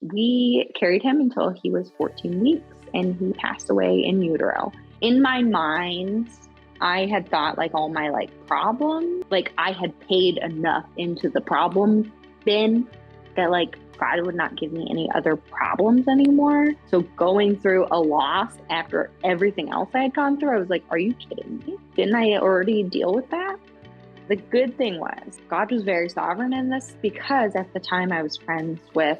We carried him until he was 14 weeks and he passed away in utero. In my mind, I had thought like all my problems, I had paid enough into the problem bin that God would not give me any other problems anymore. So going through a loss after everything else I had gone through, I was like, are you kidding me? Didn't I already deal with that? The good thing was God was very sovereign in this, because at the time I was friends with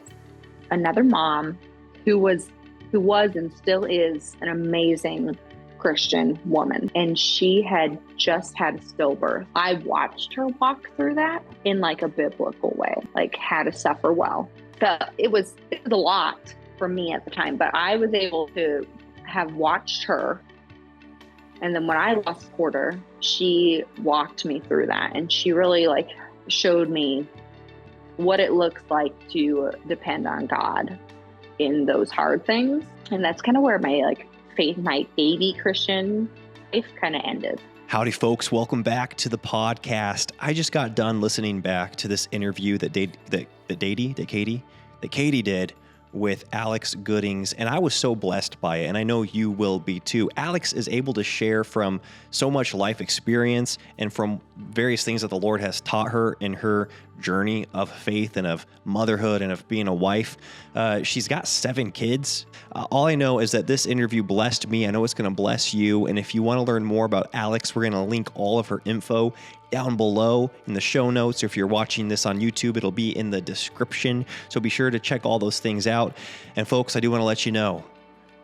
another mom who was and still is an amazing Christian woman. And she had just had a stillbirth. I watched her walk through that in a biblical way, how to suffer well. But it was a lot for me at the time, but I was able to have watched her. And then when I lost Porter, she walked me through that. And she really showed me what it looks like to depend on God in those hard things. And that's kind of where my faith, my baby Christian life kind of ended. Howdy, folks. Welcome back to the podcast. I just got done listening back to this interview that Katie did with Alex Goodings, and I was so blessed by it, and I know you will be too. Alex is able to share from so much life experience and from various things that the Lord has taught her in her journey of faith and of motherhood and of being a wife. She's got 7 kids. All I know is that this interview blessed me. I know it's going to bless you. And if you want to learn more about Alex, we're going to link all of her info down below in the show notes. Or if you're watching this on YouTube, it'll be in the description. So be sure to check all those things out. And folks, I do want to let you know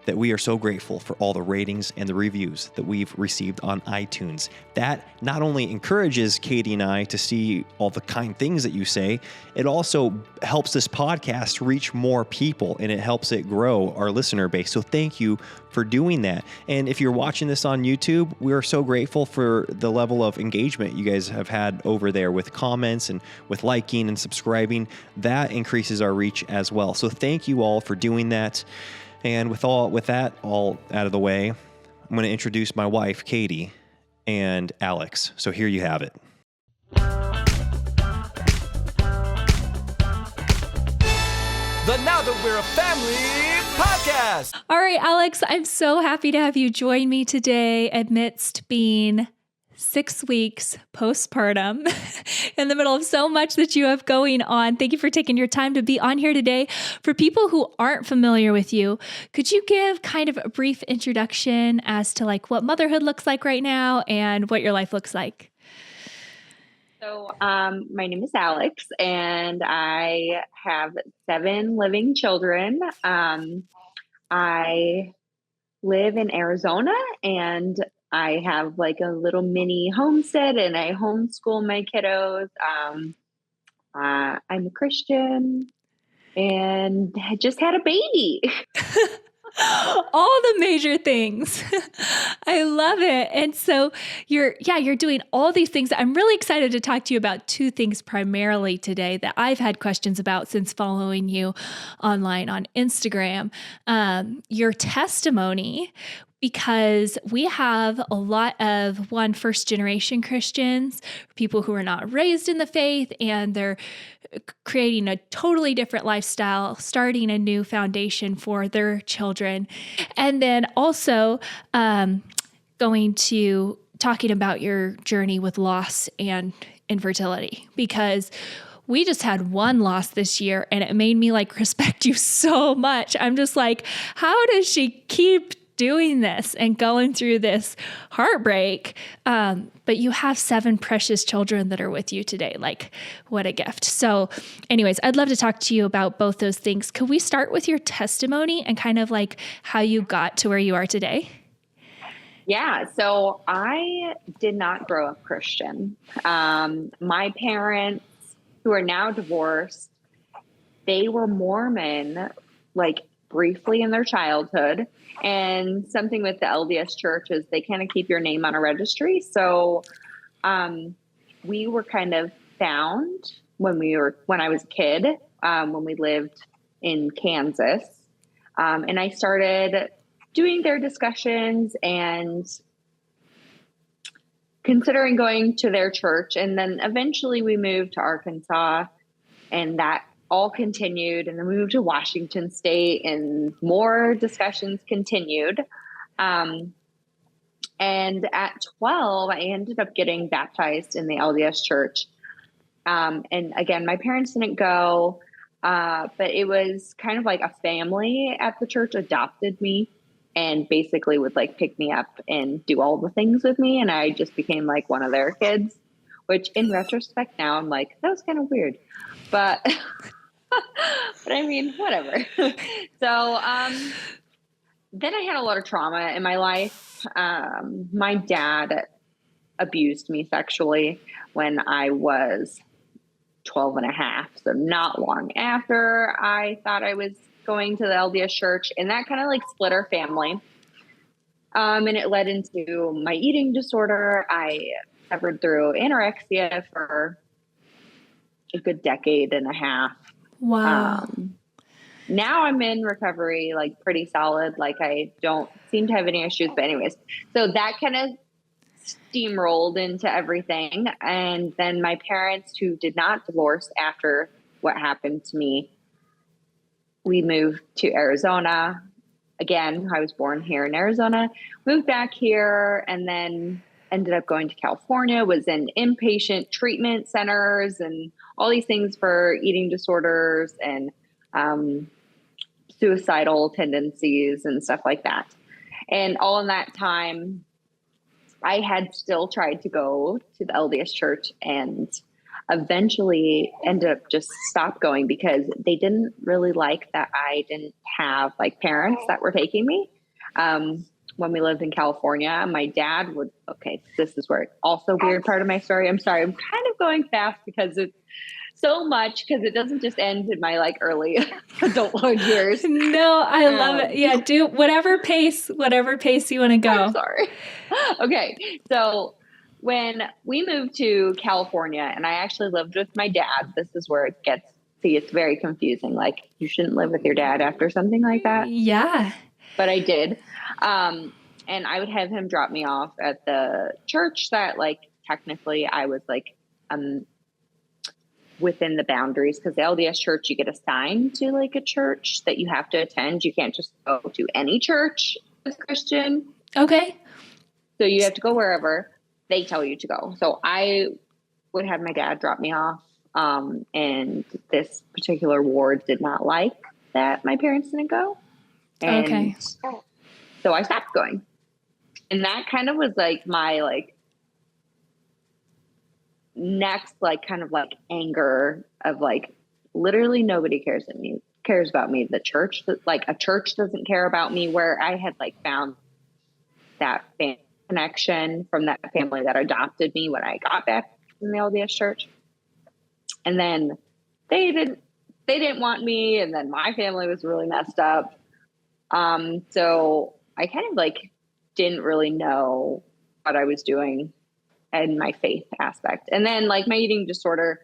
that we are so grateful for all the ratings and the reviews that we've received on iTunes. That not only encourages Katie and I to see all the kind things that you say, it also helps this podcast reach more people, and it helps it grow our listener base. So thank you for doing that. And if you're watching this on YouTube, we are so grateful for the level of engagement you guys have had over there with comments and with liking and subscribing. That increases our reach as well. So thank you all for doing that. And with that all out of the way, I'm going to introduce my wife, Katie, and Alex. So here you have it. The Now That We're a Family podcast. All right, Alex, I'm so happy to have you join me today amidst being 6 weeks postpartum in the middle of so much that you have going on. Thank you for taking your time to be on here today. For people who aren't familiar with you, could you give kind of a brief introduction as to what motherhood looks like right now and what your life looks like? So my name is Alex, and I have 7 living children. I live in Arizona, and I have a little mini homestead, and I homeschool my kiddos. I'm a Christian, and I just had a baby. All the major things. I love it. And so you're doing all these things. I'm really excited to talk to you about 2 things primarily today that I've had questions about since following you online on Instagram. Your testimony, because we have a lot of first-generation Christians, people who are not raised in the faith, and they're creating a totally different lifestyle, starting a new foundation for their children. And then also talking about your journey with loss and infertility, because we just had 1 loss this year, and it made me respect you so much. I'm just how does she keep doing this and going through this heartbreak? But you have 7 precious children that are with you today. What a gift. So anyways, I'd love to talk to you about both those things. Could we start with your testimony and kind of how you got to where you are today? Yeah. So I did not grow up Christian. My parents, who are now divorced, they were Mormon, briefly in their childhood. And something with the LDS church is they kind of keep your name on a registry. So we were kind of found when I was a kid, when we lived in Kansas. And I started doing their discussions and considering going to their church. And then eventually we moved to Arkansas, and that all continued. And then we moved to Washington State and more discussions continued. And at 12, I ended up getting baptized in the LDS church. And again, my parents didn't go, but it was kind of like a family at the church adopted me and basically would like pick me up and do all the things with me. And I just became like one of their kids, which in retrospect now I'm like, that was kind of weird, but, but I mean, whatever. So, then I had a lot of trauma in my life. My dad abused me sexually when I was 12 and a half. So not long after I thought I was going to the LDS church, and that kind of like split our family. And it led into my eating disorder. I suffered through anorexia for a good decade and a half. Wow. Now I'm in recovery, like pretty solid. Like I don't seem to have any issues, but anyways, so that kind of steamrolled into everything. And then my parents, who did not divorce after what happened to me, we moved to Arizona. Again, I was born here in Arizona, moved back here, and then ended up going to California, was in inpatient treatment centers and all these things for eating disorders and suicidal tendencies and stuff like that. And all in that time, I had still tried to go to the LDS church and eventually ended up just stopped going because they didn't really like that I didn't have like parents that were taking me. When we lived in California, my dad would, okay, this is where it's also weird part of my story. I'm sorry. I'm kind of going fast because it's so much because it doesn't just end in my like early adulthood years. No, I love it. Yeah, do whatever pace you want to go. I'm sorry. Okay. So when we moved to California and I actually lived with my dad, this is where it gets, it's very confusing. Like you shouldn't live with your dad after something like that. Yeah. But I did. And I would have him drop me off at the church that like technically I was like, within the boundaries, because the LDS church, you get assigned to like a church that you have to attend. You can't just go to any church as a Christian. Okay. So you have to go wherever they tell you to go. So I would have my dad drop me off. And this particular ward did not like that my parents didn't go. And okay. So I stopped going. And that kind of was like my like next like kind of like anger of like literally nobody cares about me. The church, like a church doesn't care about me, where I had like found that connection from that family that adopted me when I got back from the LDS church. And then they didn't want me, and then my family was really messed up. So I kind of like didn't really know what I was doing and my faith aspect. And then like my eating disorder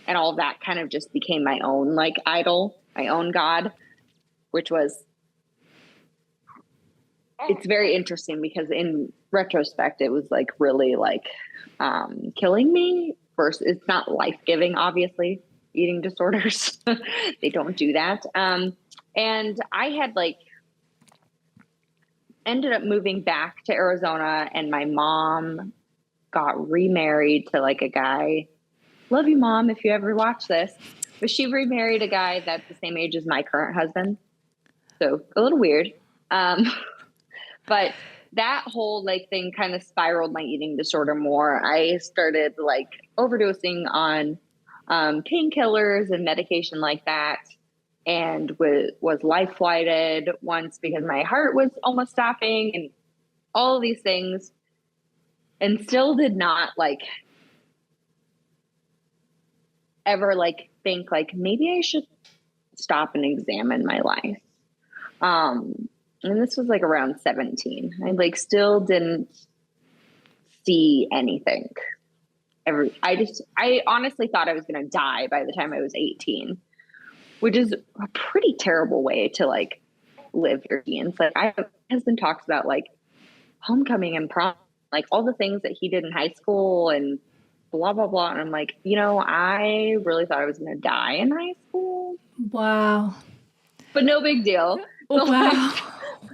and all of that kind of just became my own like idol, my own God, which was, it's very interesting because in retrospect, it was like really like killing me versus it's not life-giving, obviously, eating disorders. They don't do that. And I had like ended up moving back to Arizona, and my mom got remarried to like a guy. Love you, Mom, if you ever watch this. But she remarried a guy that's the same age as my current husband. So a little weird. But that whole like thing kind of spiraled my eating disorder more. I started like overdosing on painkillers and medication like that, and was life flighted once because my heart was almost stopping and all of these things. And still did not like ever like think like maybe I should stop and examine my life. And this was like around 17. I like still didn't see anything. I honestly thought I was going to die by the time I was 18, which is a pretty terrible way to like live your teens. Like my husband talks about like homecoming and prom, like all the things that he did in high school and blah, blah, blah. And I'm like, I really thought I was going to die in high school, Wow. but no big deal. So, Wow.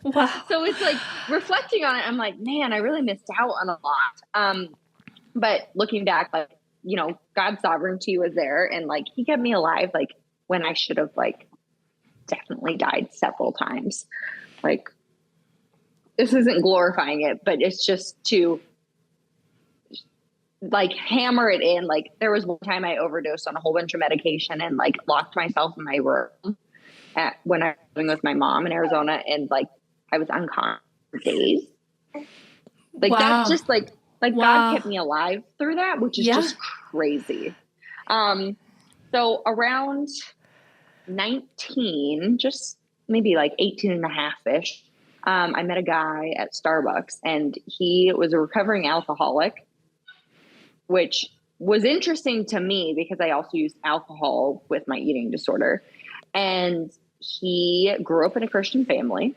Wow. so it's like reflecting on it. I'm like, man, I really missed out on a lot. But looking back, like, God's sovereignty was there, and like, he kept me alive, like when I should have like definitely died several times. Like, this isn't glorifying it, but it's just to like hammer it in. Like, there was one time I overdosed on a whole bunch of medication and like locked myself in my room when I was living with my mom in Arizona, and like I was unconscious for days. Like, wow. that's just like wow. God kept me alive through that, which is just crazy. So around 19, just maybe like 18 and a half-ish, I met a guy at Starbucks, and he was a recovering alcoholic, which was interesting to me because I also used alcohol with my eating disorder. And he grew up in a Christian family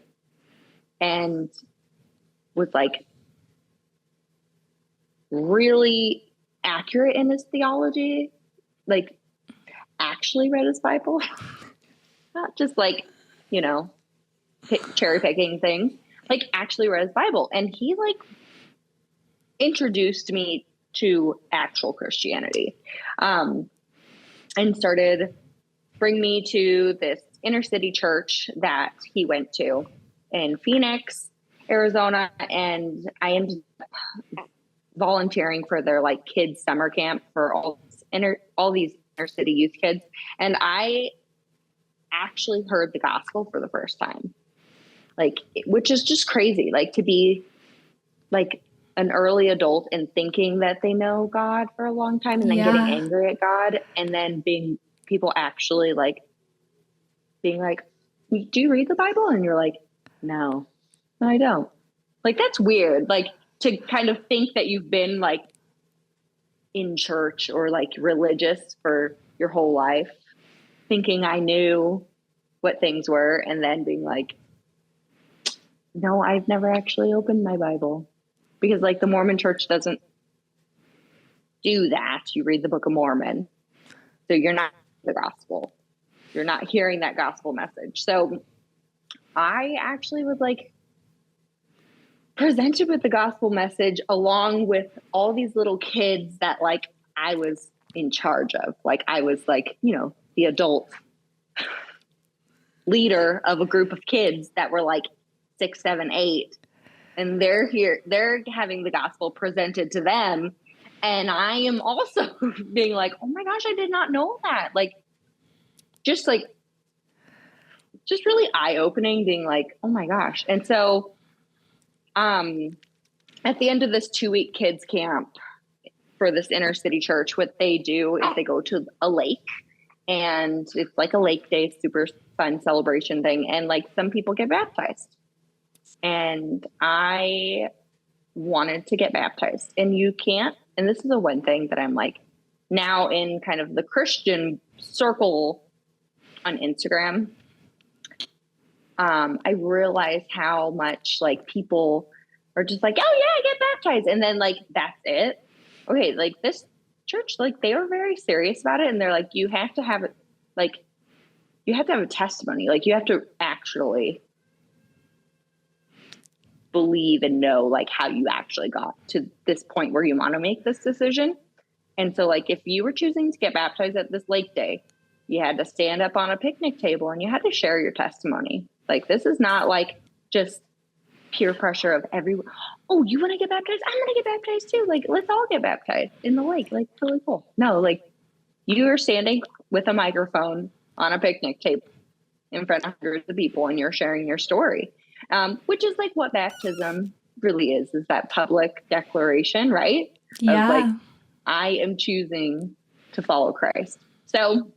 and was like really accurate in his theology, like actually read his Bible, not just like, cherry picking things, like actually read his Bible. And he like introduced me to actual Christianity, and started bring me to this inner city church that he went to in Phoenix, Arizona. And I ended up volunteering for their like kids summer camp for all these inner city youth kids. And I actually heard the gospel for the first time, like, which is just crazy, like to be like an early adult and thinking that they know God for a long time and then getting angry at God, and then being people actually like being like, do you read the Bible? And you're like, no, I don't. Like, that's weird. Like, to kind of think that you've been like in church or like religious for your whole life, thinking I knew what things were, and then being like, no, I've never actually opened my Bible. Because like the Mormon church doesn't do that. You read the Book of Mormon. So you're not the gospel. You're not hearing that gospel message. So I actually was like presented with the gospel message along with all these little kids that like I was in charge of. Like I was like, the adult leader of a group of kids that were like 6, 7, 8. And they're having the gospel presented to them. And I am also being like, oh my gosh, I did not know that. Like just really eye-opening, being like, oh my gosh. And so at the end of this 2-week kids camp for this inner city church, what they do is they go to a lake, and it's like a lake day, super fun celebration thing. And like some people get baptized. And I wanted to get baptized, and you can't. And this is the one thing that I'm like now in kind of the Christian circle on Instagram. I realize how much like people are just like, oh yeah, get baptized. And then like, that's it. Okay. Like this church, like they were very serious about it. And they're like, you have to have it. Like you have to have a testimony. Like you have to actually believe and know like how you actually got to this point where you want to make this decision. And so like, if you were choosing to get baptized at this lake day, you had to stand up on a picnic table and you had to share your testimony. Like, this is not like just peer pressure of everyone. Oh, you want to get baptized? I'm going to get baptized too. Like, let's all get baptized in the lake. Like, totally cool. No, like you are standing with a microphone on a picnic table in front of hundreds of people and you're sharing your story. Which is like what baptism really is that public declaration, right? Yeah. Of like, I am choosing to follow Christ. So it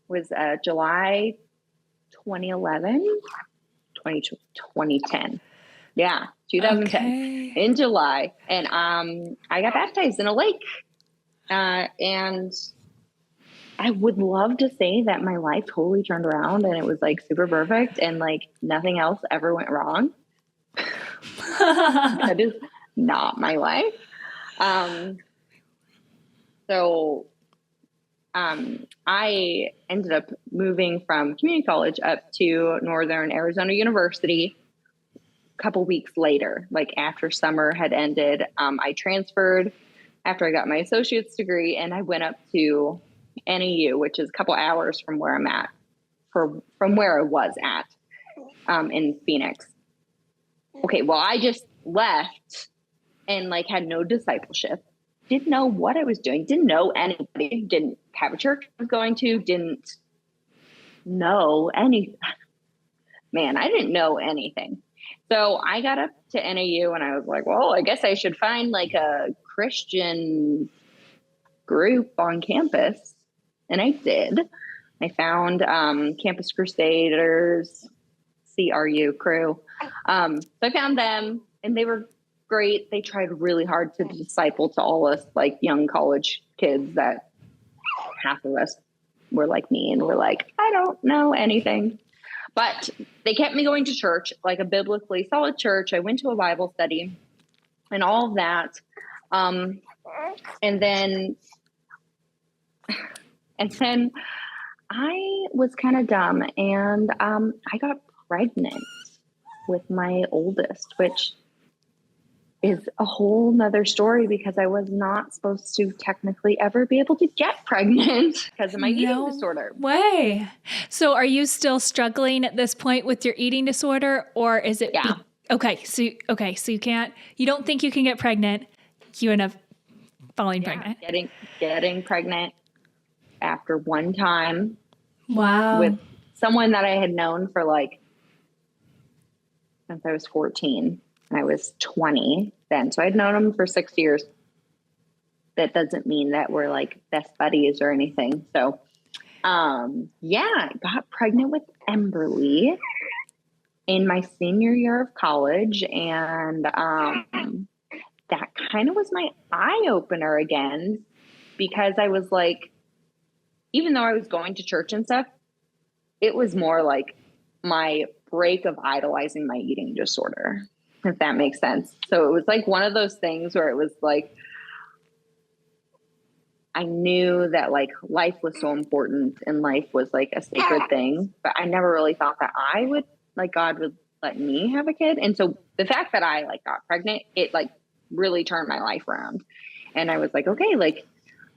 was July 2010. Yeah, 2010 Okay. in July. And I got baptized in a lake. And I would love to say that my life totally turned around and it was like super perfect and like nothing else ever went wrong. That is not my life. So I ended up moving from community college up to Northern Arizona University a couple weeks later, like after summer had ended. I transferred after I got my associate's degree, and I went up to NAU, which is a couple hours from where I'm at, from where I was at in Phoenix. Okay, well, I just left and like had no discipleship. Didn't know what I was doing. Didn't know anybody. Didn't have a church I was going to. Didn't know any. Man, I didn't know anything. So I got up to NAU and I was like, well, I guess I should find like a Christian group on campus. And I did. I found Campus Crusaders, CRU crew. So I found them and they were great. They tried really hard to disciple to all us like young college kids that half of us were like me and we're like, I don't know anything. But they kept me going to church, like a biblically solid church. I went to a Bible study and all of that. And then I was kind of dumb and I got pregnant with my oldest, which is a whole nother story because I was not supposed to technically ever be able to get pregnant because of my eating disorder. Way. So are you still struggling at this point with your eating disorder, or is it? Yeah. So you can't, you don't think you can get pregnant. You end up falling pregnant. Getting pregnant after one time. Wow. With someone that I had known for like, since I was 14. I was 20 then. So I'd known him for 6 years. That doesn't mean that we're like best buddies or anything. So, I got pregnant with Emberly in my senior year of college. And that kind of was my eye opener again, because I was like, even though I was going to church and stuff, it was more like my break of idolizing my eating disorder, if that makes sense. So it was like one of those things where it was like, I knew that like life was so important and life was like a sacred thing, but I never really thought that I would, like, God would let me have a kid. And so the fact that I like got pregnant, it like really turned my life around. And I was like, okay, like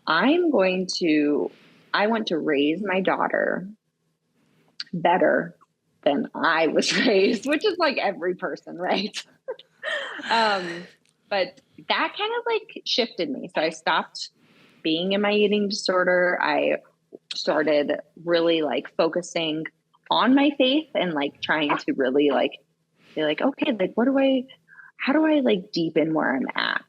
I want to raise my daughter better than I was raised, which is like every person, right? But that kind of like shifted me. So I stopped being in my eating disorder. I started really like focusing on my faith and like trying to really like be like, okay, like how do I like deepen where I'm at?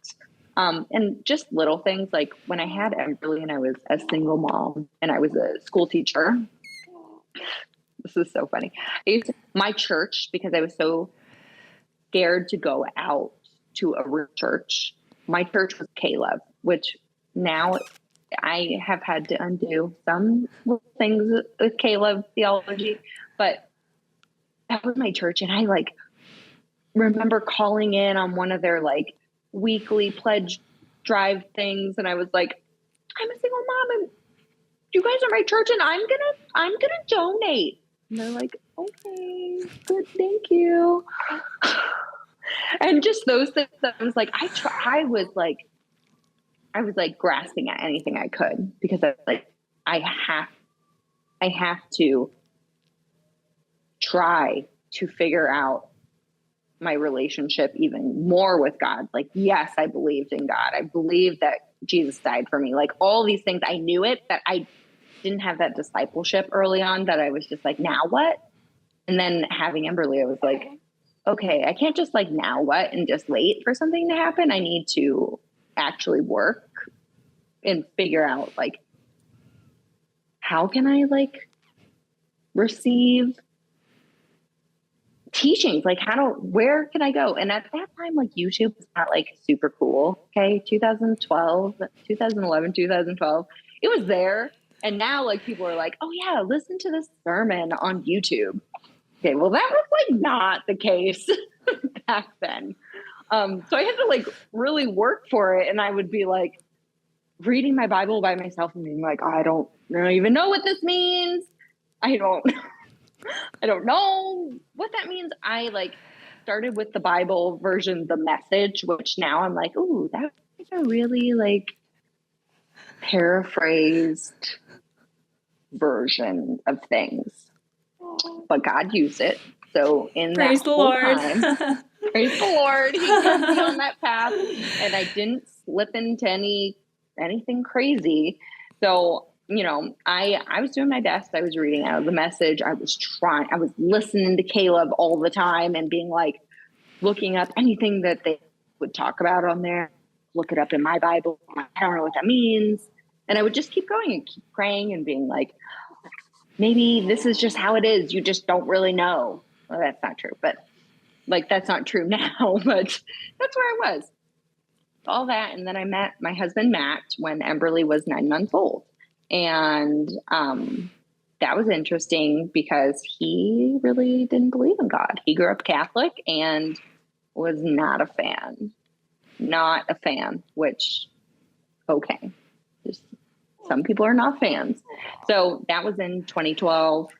And just little things like when I had Emberly and I was a single mom and I was a school teacher. This is so funny. My church, because I was so scared to go out to a real church, my church was Caleb, which now I have had to undo some things with Caleb theology, but that was my church. And I like remember calling in on one of their like weekly pledge drive things. And I was like, I'm a single mom and you guys are my church and I'm gonna donate. And they're like, okay, good, thank you. And just those things that I was like, I was like grasping at anything I could because I was like, I have to try to figure out my relationship even more with God. Like, yes, I believed in God. I believed that Jesus died for me. Like all these things, I knew it, but I didn't have that discipleship early on that I was just like, now what? And then having Emberly, I was like, okay, I can't just like, now what? And just wait for something to happen. I need to actually work and figure out like, how can I like receive teachings? Like where can I go? And at that time, like YouTube was not like super cool. Okay. 2011, 2012, it was there. And now like people are like, oh yeah, listen to this sermon on YouTube. Okay. Well, that was like not the case back then. So I had to like really work for it. And I would be like reading my Bible by myself and being like, oh, I don't even know what this means. I don't know what that means. I like started with the Bible version, the Message, which now I'm like, ooh, that's a really like paraphrased version of things. But God used it. So in Praise that the whole Lord. time, praise the Lord, he kept me on that path, and I didn't slip into anything crazy. So, you know, I was doing my best. I was reading out of the Message. I was listening to Caleb all the time and being like, looking up anything that they would talk about on there, look it up in my Bible. I don't know what that means. And I would just keep going and keep praying and being like, maybe this is just how it is. You just don't really know. Well, that's not true, but like, that's not true now, but that's where I was. All that. And then I met my husband, Matt, when Emberly was 9 months old. And that was interesting because he really didn't believe in God. He grew up Catholic and was not a fan, which, okay. Just, some people are not fans. So that was in 2012.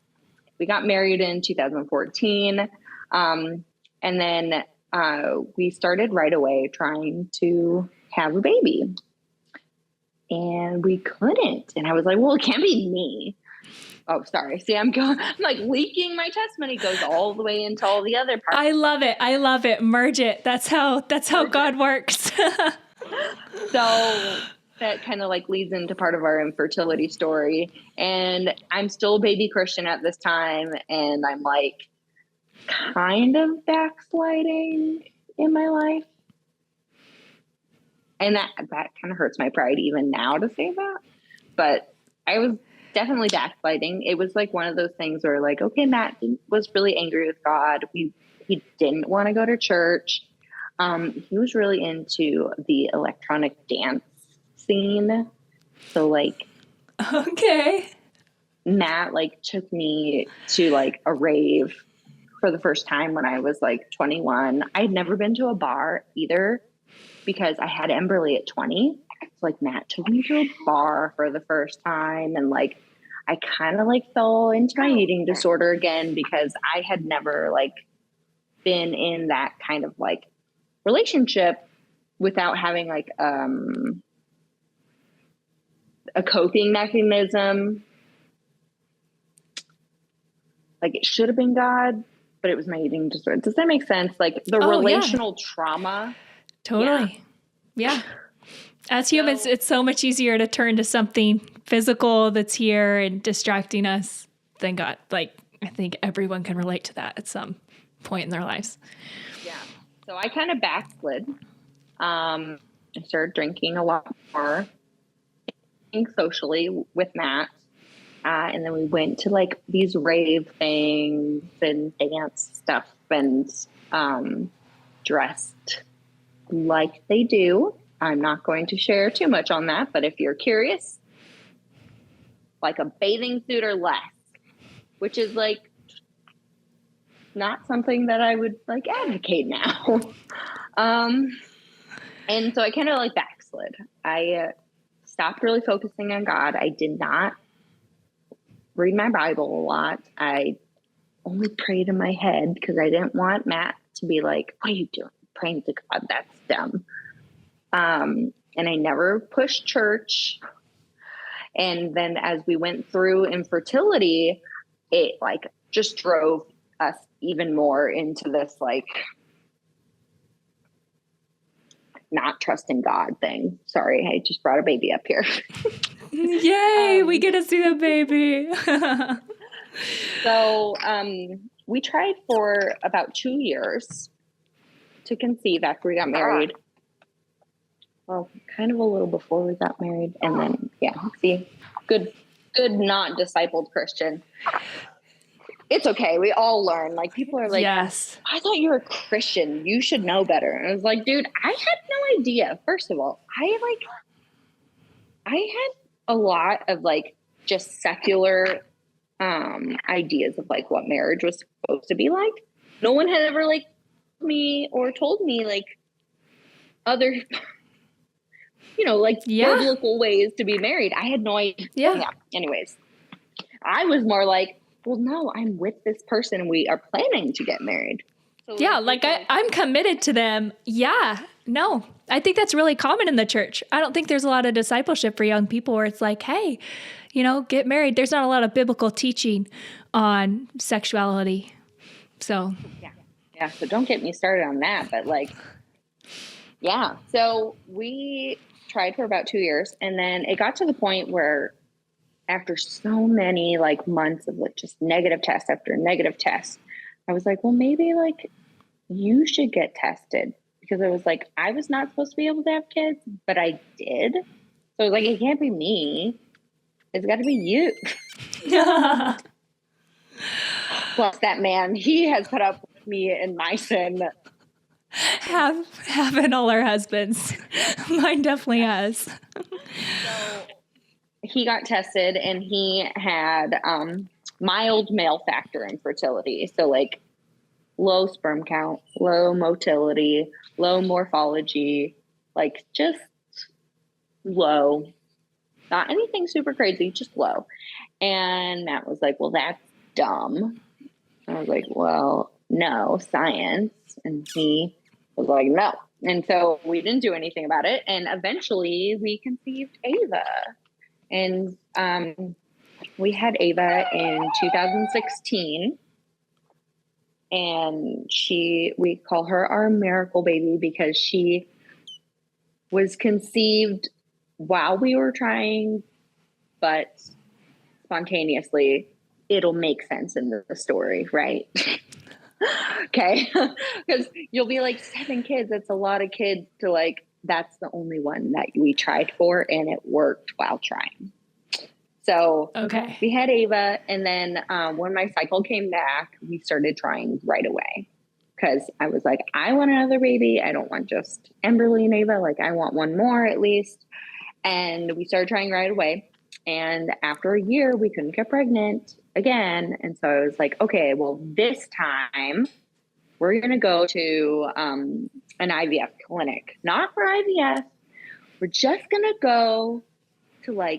We got married in 2014. And then we started right away trying to have a baby. And we couldn't. And I was like, well, it can't be me. Oh, sorry. See, I'm like leaking my testimony. Goes all the way into all the other parts. I love it. Merge it. That's how God works. So that kind of like leads into part of our infertility story. And I'm still a baby Christian at this time. And I'm like kind of backsliding in my life. And that kind of hurts my pride even now to say that. But I was definitely backsliding. It was like one of those things where like, okay, Matt was really angry with God. He didn't want to go to church. He was really into the electronic dance scene. So like, okay. Matt like took me to like a rave for the first time when I was like 21. I'd never been to a bar either because I had Emberly at 20. So like Matt took me to a bar for the first time. And like, I kind of like fell into my eating disorder again because I had never like been in that kind of like relationship without having like a coping mechanism. Like it should have been God, but it was my eating disorder. Does that make sense? Like the relational trauma. Totally. Yeah. As humans, it's so much easier to turn to something physical that's here and distracting us than God. Like, I think everyone can relate to that at some point in their lives. Yeah. So I kind of backslid. I started drinking a lot more, socially with Matt. And then we went to like these rave things and dance stuff and dressed like they do. I'm not going to share too much on that, but if you're curious, like a bathing suit or less, which is like not something that I would like advocate now. And so I kind of like backslid. I stopped really focusing on God. I did not read my Bible a lot. I only prayed in my head because I didn't want Matt to be like, what are you doing? Praying to God, that's dumb. And I never pushed church. And then as we went through infertility, it like just drove us even more into this like not trusting God thing. Sorry, I just brought a baby up here. Yay, we get to see the baby. So we tried for about 2 years to conceive after we got married. Well, kind of a little before we got married. And then, yeah, see, good, not discipled Christian. It's okay. We all learn. Like, people are like, yes, I thought you were a Christian. You should know better. And I was like, dude, I had no idea. First of all, I had a lot of like just secular ideas of like what marriage was supposed to be like. No one had ever like me or told me like other like Yeah. biblical ways to be married. I had no idea. Yeah. Anyways, I was more like, well, no, I'm with this person and we are planning to get married. So Yeah, like I'm committed to them. Yeah, no, I think that's really common in the church. I don't think there's a lot of discipleship for young people where it's like, hey, get married. There's not a lot of biblical teaching on sexuality. So yeah. So don't get me started on that. But yeah. So we tried for about 2 years, and then it got to the point where after so many months of just negative test after negative test, I was like, well, maybe you should get tested, because I was like, I was not supposed to be able to have kids, but I did. So I was like, it can't be me. It's got to be you. Plus that man, he has put up with me and my sin. Having all our husbands. Mine definitely has. So he got tested and he had mild male factor infertility. So low sperm count, low motility, low morphology, just low. Not anything super crazy, just low. And Matt was like, well, that's dumb. I was like, well, no, science. And he was like, no. And so we didn't do anything about it. And eventually we conceived Ava. And we had Ava in 2016. And we call her our miracle baby because she was conceived while we were trying, but spontaneously. It'll make sense in the story, right? Okay. Because you'll be like, 7 kids, that's a lot of kids to that's the only one that we tried for, and it worked while trying. So okay, we had Ava, and then when my cycle came back, we started trying right away, because I was like, I want another baby. I don't want just Emberly and Ava. I want one more at least. And we started trying right away. And after a year, we couldn't get pregnant again. And so I was like, okay, well, this time we're going to go to an IVF clinic, not for IVF. We're just going to go to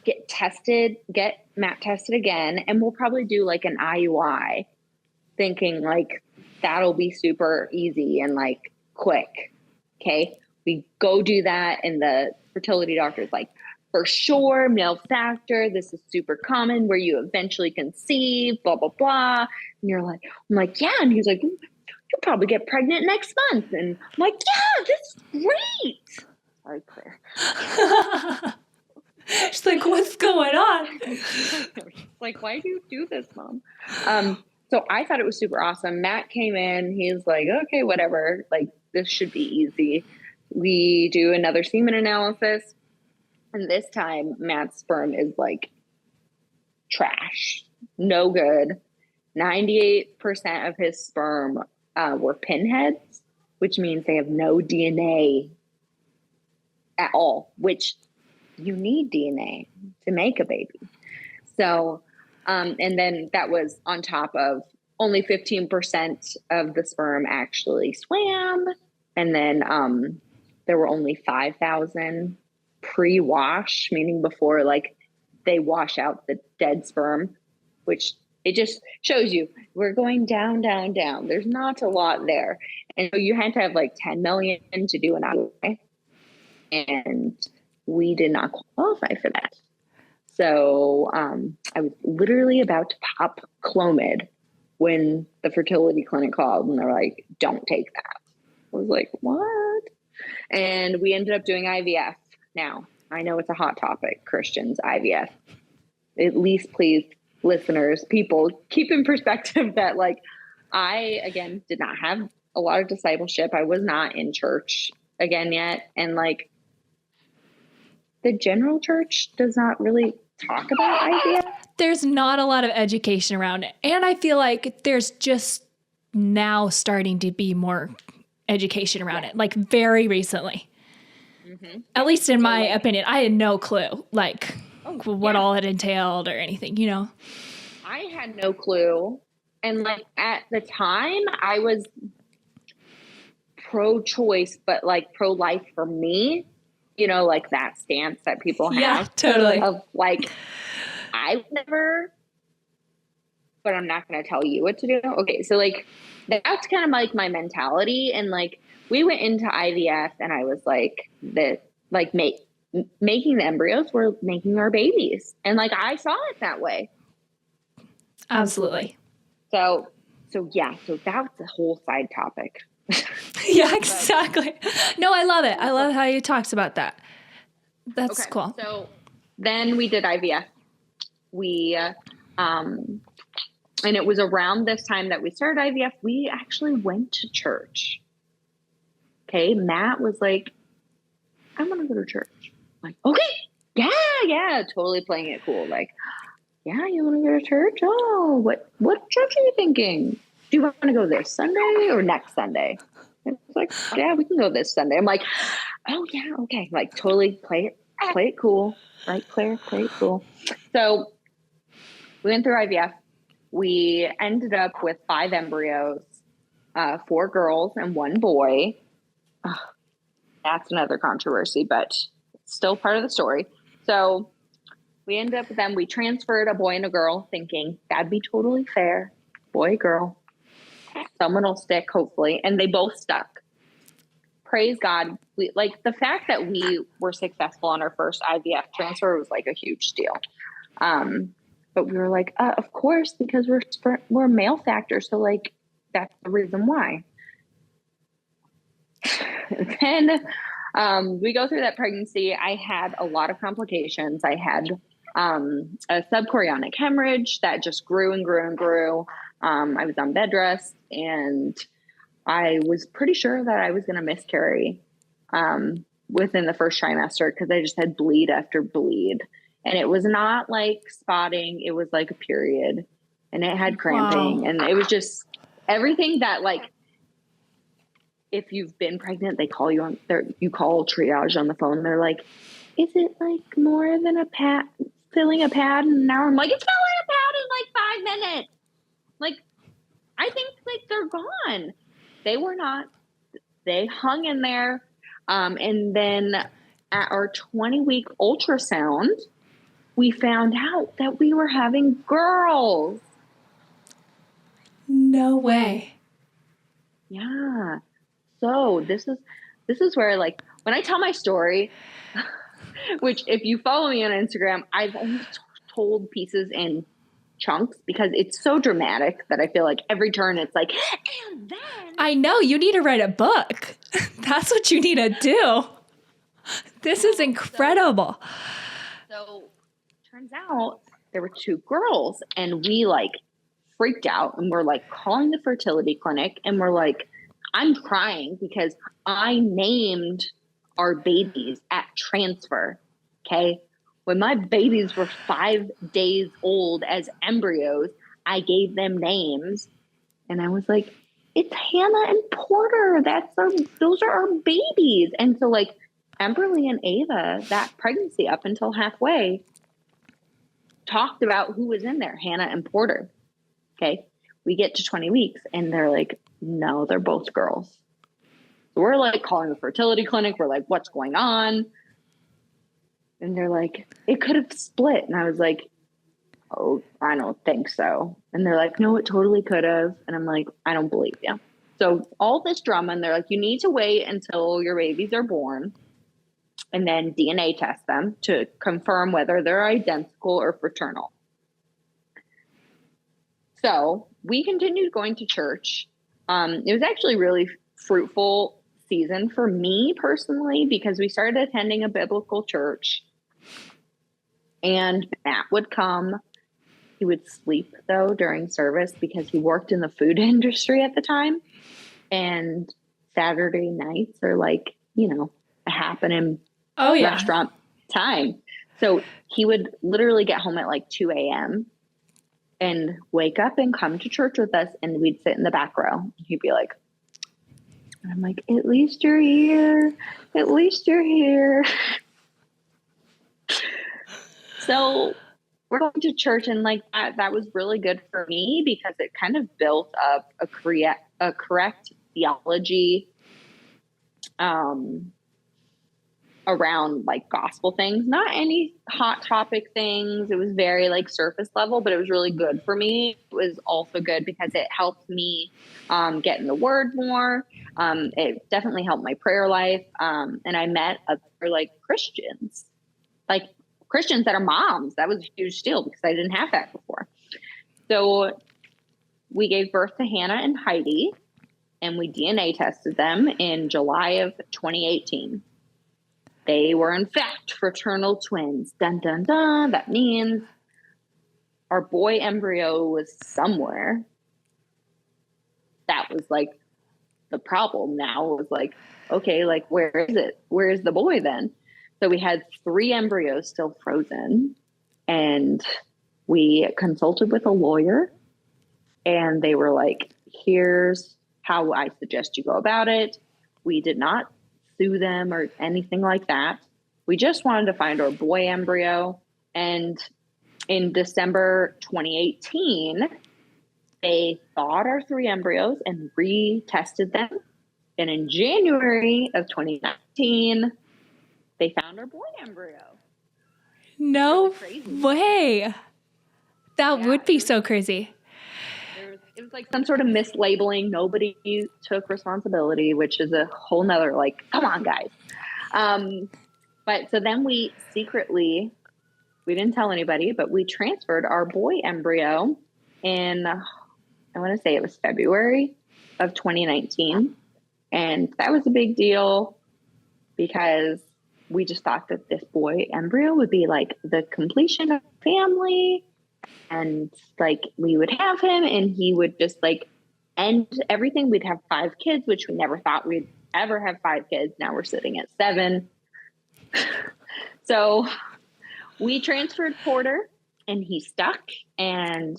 get Matt tested again. And we'll probably do an IUI, thinking that'll be super easy and quick. Okay. We go do that. And the fertility doctor's like, for sure, male factor, this is super common where you eventually conceive, blah, blah, blah. And I'm like, yeah. And he's like, you'll probably get pregnant next month. And I'm like, yeah, this is great. Sorry, Claire. She's like, what's going on? Why do you do this, Mom? So I thought it was super awesome. Matt came in. He's like, okay, whatever. This should be easy. We do another semen analysis. And this time, Matt's sperm is trash. No good. 98% of his sperm were pinheads, which means they have no DNA at all, which you need DNA to make a baby. So, and then that was on top of only 15% of the sperm actually swam. And then there were only 5,000 pre-wash, meaning before they wash out the dead sperm, which it just shows you we're going down, down, down. There's not a lot there. And so you had to have 10 million to do an IUI. And we did not qualify for that. So I was literally about to pop Clomid when the fertility clinic called, and they're like, don't take that. I was like, what? And we ended up doing IVF. Now, I know it's a hot topic, Christians, IVF. At least, please, listeners, people, keep in perspective that I, again, did not have a lot of discipleship. I was not in church again yet. And the general church does not really talk about IVF. There's not a lot of education around it. And I feel like there's just now starting to be more education around it, very recently. Mm-hmm. At least in my opinion, I had no clue what all it entailed or anything, I had no clue. And at the time I was pro-choice, but pro-life for me. you know, like that stance that people have. Yeah, totally. Of like, I would never, but I'm not going to tell you what to do. Okay. So like, that's kind of like my mentality. And like, we went into IVF and I was like, making the embryos were making our babies. And like, I saw it that way. Absolutely. So yeah, so that's a whole side topic. Yeah, exactly. No, I love it. I love how you talks about that. That's cool. So then we did IVF. And it was around this time that we started IVF, we actually went to church. Okay. Matt was like, I'm going to go to church. I'm like, okay. Yeah. Totally playing it cool. Like, yeah, you want to go to church? Oh, what church are you thinking? Do you want to go this Sunday or next Sunday? And it's like, yeah, we can go this Sunday. I'm like, oh yeah, okay. Like totally play it cool. Right, Claire? Play it cool. So we went through IVF. We ended up with 5 embryos, 4 girls and 1 boy. That's another controversy, but still part of the story. So we ended up with them. We transferred a boy and a girl thinking that'd be totally fair. Boy, girl. Someone will stick, hopefully. And they both stuck. Praise God. Like the fact that we were successful on our first IVF transfer was like a huge deal. But we were like, of course, because we're male factor. So like, that's the reason why. Then we go through that pregnancy. I had a lot of complications. I had a subchorionic hemorrhage that just grew and grew and grew. I was on bed rest and I was pretty sure that I was going to miscarry within the first trimester because I just had bleed after bleed. And it was not like spotting. It was like a period and it had cramping. Wow. And it was just everything that like, if you've been pregnant, they call you on there. You call triage on the phone. They're like, is it like more than a pad, filling a pad in an hour? I'm like, it's filling a pad in like 5 minutes. Like, I think like they're gone. They were not. They hung in there. And then at our 20-week ultrasound, we found out that we were having girls. No way. Yeah. So this is where like when I tell my story, which if you follow me on Instagram, I've only told pieces in chunks because it's so dramatic that I feel like every turn it's like, and then I know you need to write a book. That's what you need to do. This is incredible. So turns out there were 2 girls and we like freaked out and we're like calling the fertility clinic and we're like, I'm crying because I named our babies at transfer. Okay. When my babies were 5 days old as embryos, I gave them names and I was like, it's Hannah and Porter. Those are our babies. And so like Emberly and Ava, that pregnancy up until halfway talked about who was in there, Hannah and Porter. Okay. We get to 20 weeks and they're like, no, they're both girls. So we're like calling the fertility clinic. We're like, what's going on? And they're like, it could have split. And I was like, oh, I don't think so. And they're like, no, it totally could have. And I'm like, I don't believe you. So all this drama, and they're like, you need to wait until your babies are born and then DNA test them to confirm whether they're identical or fraternal. So we continued going to church. It was actually really fruitful season for me personally because we started attending a biblical church and Matt would come. He would sleep though during service because he worked in the food industry at the time. And Saturday nights are like, a happening restaurant time. So he would literally get home at like 2 a.m. and wake up and come to church with us. And we'd sit in the back row. He'd be like, and I'm like, at least you're here. At least you're here. So we're going to church and like that was really good for me because it kind of built up a correct theology around like gospel things, not any hot topic things. It was very like surface level, but it was really good for me. It was also good because it helped me get in the word more. It definitely helped my prayer life. And I met other like Christians that are moms. That was a huge deal because I didn't have that before. So we gave birth to Hannah and Heidi, and we DNA tested them in July of 2018. They were, in fact, fraternal twins. Dun, dun, dun. That means our boy embryo was somewhere. That was like the problem now. It was like, okay, like, where is it? Where is the boy then? So we had 3 embryos still frozen, and we consulted with a lawyer, and they were like, here's how I suggest you go about it. We did not sue them or anything like that. We just wanted to find our boy embryo. And in December 2018, they thawed our 3 embryos and retested them. And in January of 2019, they found our boy embryo. No way. That would be so crazy. It was like some sort of mislabeling. Nobody took responsibility, which is a whole nother, like, come on, guys. But so then we secretly, we didn't tell anybody, but we transferred our boy embryo in, I want to say it was February of 2019. And that was a big deal because we just thought that this boy embryo would be like the completion of family. And like we would have him and he would just like end everything. We'd have 5 kids, which we never thought we'd ever have 5 kids. Now we're sitting at 7. So we transferred Porter and he stuck, and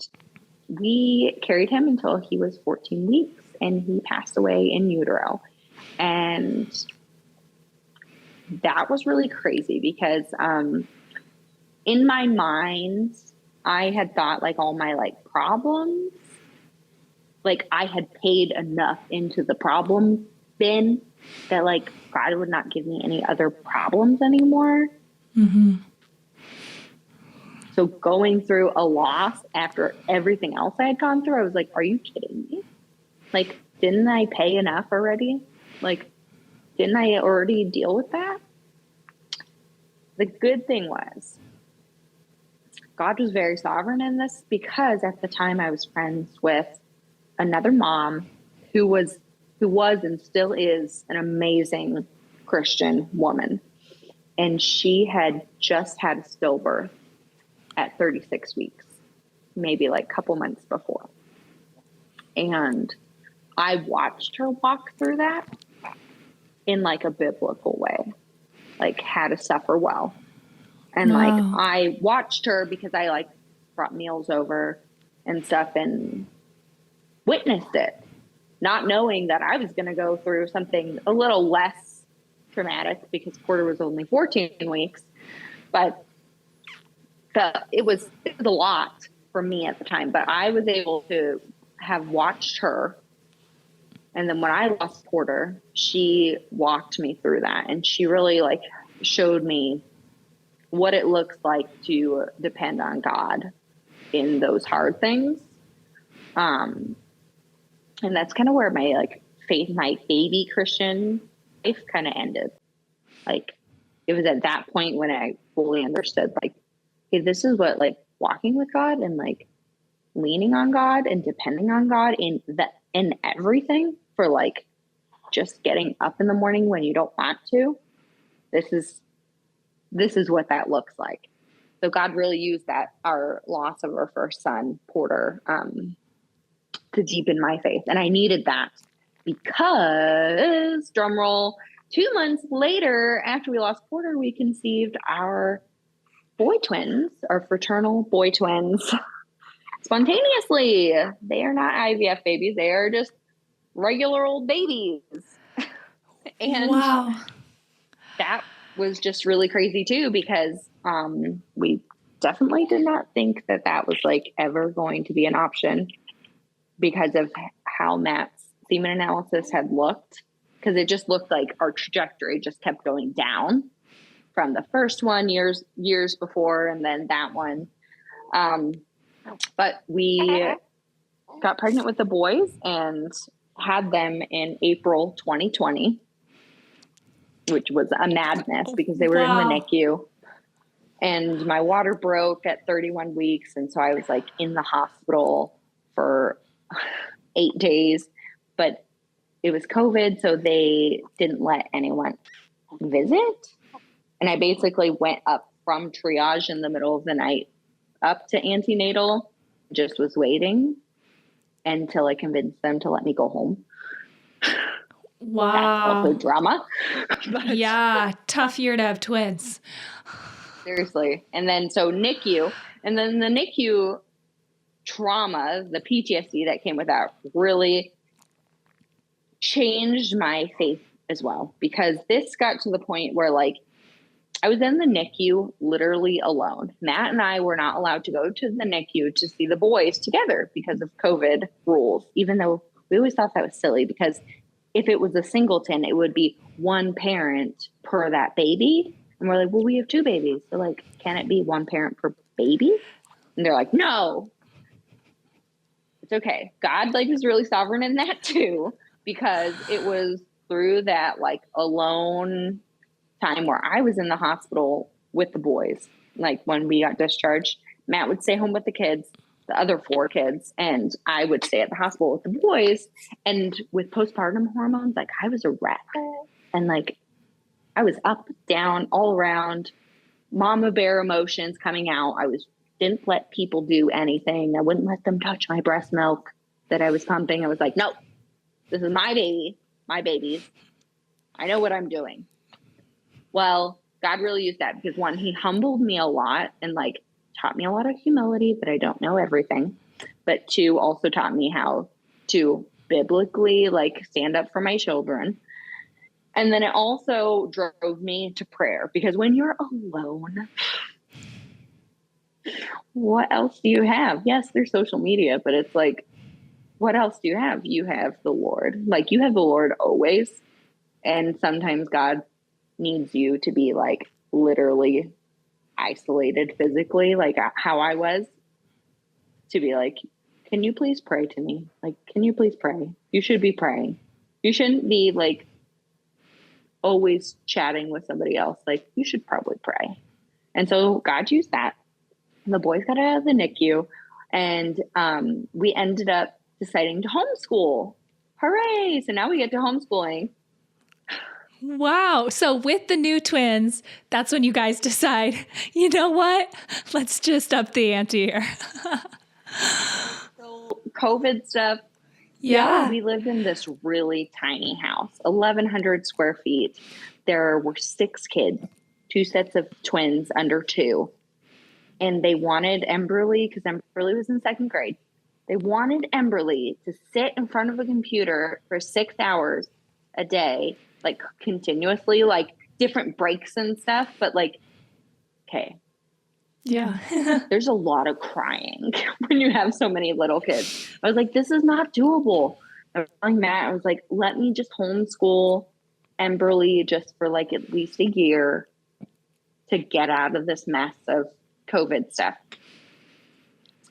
we carried him until he was 14 weeks and he passed away in utero. And that was really crazy because in my mind, I had thought like all my like problems, like I had paid enough into the problem bin that like God would not give me any other problems anymore. Mm-hmm. So going through a loss after everything else I had gone through, I was like, are you kidding me? Like, didn't I pay enough already? Like, didn't I already deal with that? The good thing was, God was very sovereign in this because at the time I was friends with another mom who was and still is an amazing Christian woman. And she had just had a stillbirth at 36 weeks, maybe like a couple months before. And I watched her walk through that in like a biblical way, like how to suffer well. And like, I watched her because I like brought meals over and stuff and witnessed it, not knowing that I was going to go through something a little less traumatic because Porter was only 14 weeks, but it was a lot for me at the time, but I was able to have watched her. And then when I lost Porter, she walked me through that. And she really like showed me what it looks like to depend on God in those hard things. And that's kind of where my like faith, my baby Christian life kind of ended. Like it was at that point when I fully understood like, hey, this is what like walking with God and like leaning on God and depending on God in everything for like just getting up in the morning when you don't want to. This is what that looks like. So God really used that, our loss of our first son, Porter, to deepen my faith. And I needed that because, drum roll, 2 months later, after we lost Porter, we conceived our boy twins, our fraternal boy twins, spontaneously. They are not IVF babies. They are just regular old babies. And wow. That was just really crazy too, because we definitely did not think that that was like ever going to be an option because of how Matt's semen analysis had looked, because it just looked like our trajectory just kept going down. from the first one years before, and then that one. But we got pregnant with the boys and had them in April 2020, which was a madness because they were in the NICU. And my water broke at 31 weeks. And so I was like in the hospital for 8 days, but it was COVID. So they didn't let anyone visit. And I basically went up from triage in the middle of the night up to antenatal, just was waiting until I convinced them to let me go home. Wow. That's also drama. But yeah. Tough year to have twins. Seriously. And then so NICU, and then the NICU trauma, the PTSD that came with that really changed my faith as well, because this got to the point where like I was in the NICU literally alone. Matt and I were not allowed to go to the NICU to see the boys together because of COVID rules, even though we always thought that was silly, because if it was a singleton, it would be one parent per that baby. And we're like, well, we have 2 babies. So like, can it be one parent per baby? And they're like, no, it's okay. God like was really sovereign in that too, because it was through that like alone time where I was in the hospital with the boys. Like when we got discharged, Matt would stay home with the kids, the other 4 kids, and I would stay at the hospital with the boys. And with postpartum hormones, like I was a wreck. And like I was up, down, all around, mama bear emotions coming out. Didn't let people do anything. I wouldn't let them touch my breast milk that I was pumping. I was like, no, this is my baby, my babies. I know what I'm doing. Well, God really used that because 1, he humbled me a lot and like taught me a lot of humility, that I don't know everything. But 2, also taught me how to biblically like stand up for my children. And then it also drove me to prayer, because when you're alone, what else do you have? Yes, there's social media, but it's like, what else do you have? You have the Lord. Like you have the Lord always. And sometimes God needs you to be like literally isolated physically, like how I was, to be like, can you please pray to me? Like, can you please pray? You should be praying. You shouldn't be like always chatting with somebody else. Like you should probably pray. And so God used that. The boys got out of the NICU, and we ended up deciding to homeschool. Hooray. So now we get to homeschooling. Wow. So with the new twins, that's when you guys decide, you know what? Let's just up the ante here. So COVID stuff. Yeah. We lived in this really tiny house, 1,100 square feet. There were 6 kids, 2 sets of twins under 2. And they wanted Emberly, because Emberly was in 2nd grade. They wanted Emberly to sit in front of a computer for 6 hours a day, like continuously, like different breaks and stuff. But like, okay. Yeah. There's a lot of crying when you have so many little kids. I was like, this is not doable. I was telling Matt, I was like, let me just homeschool Emberly just for like at least a year to get out of this mess of COVID stuff.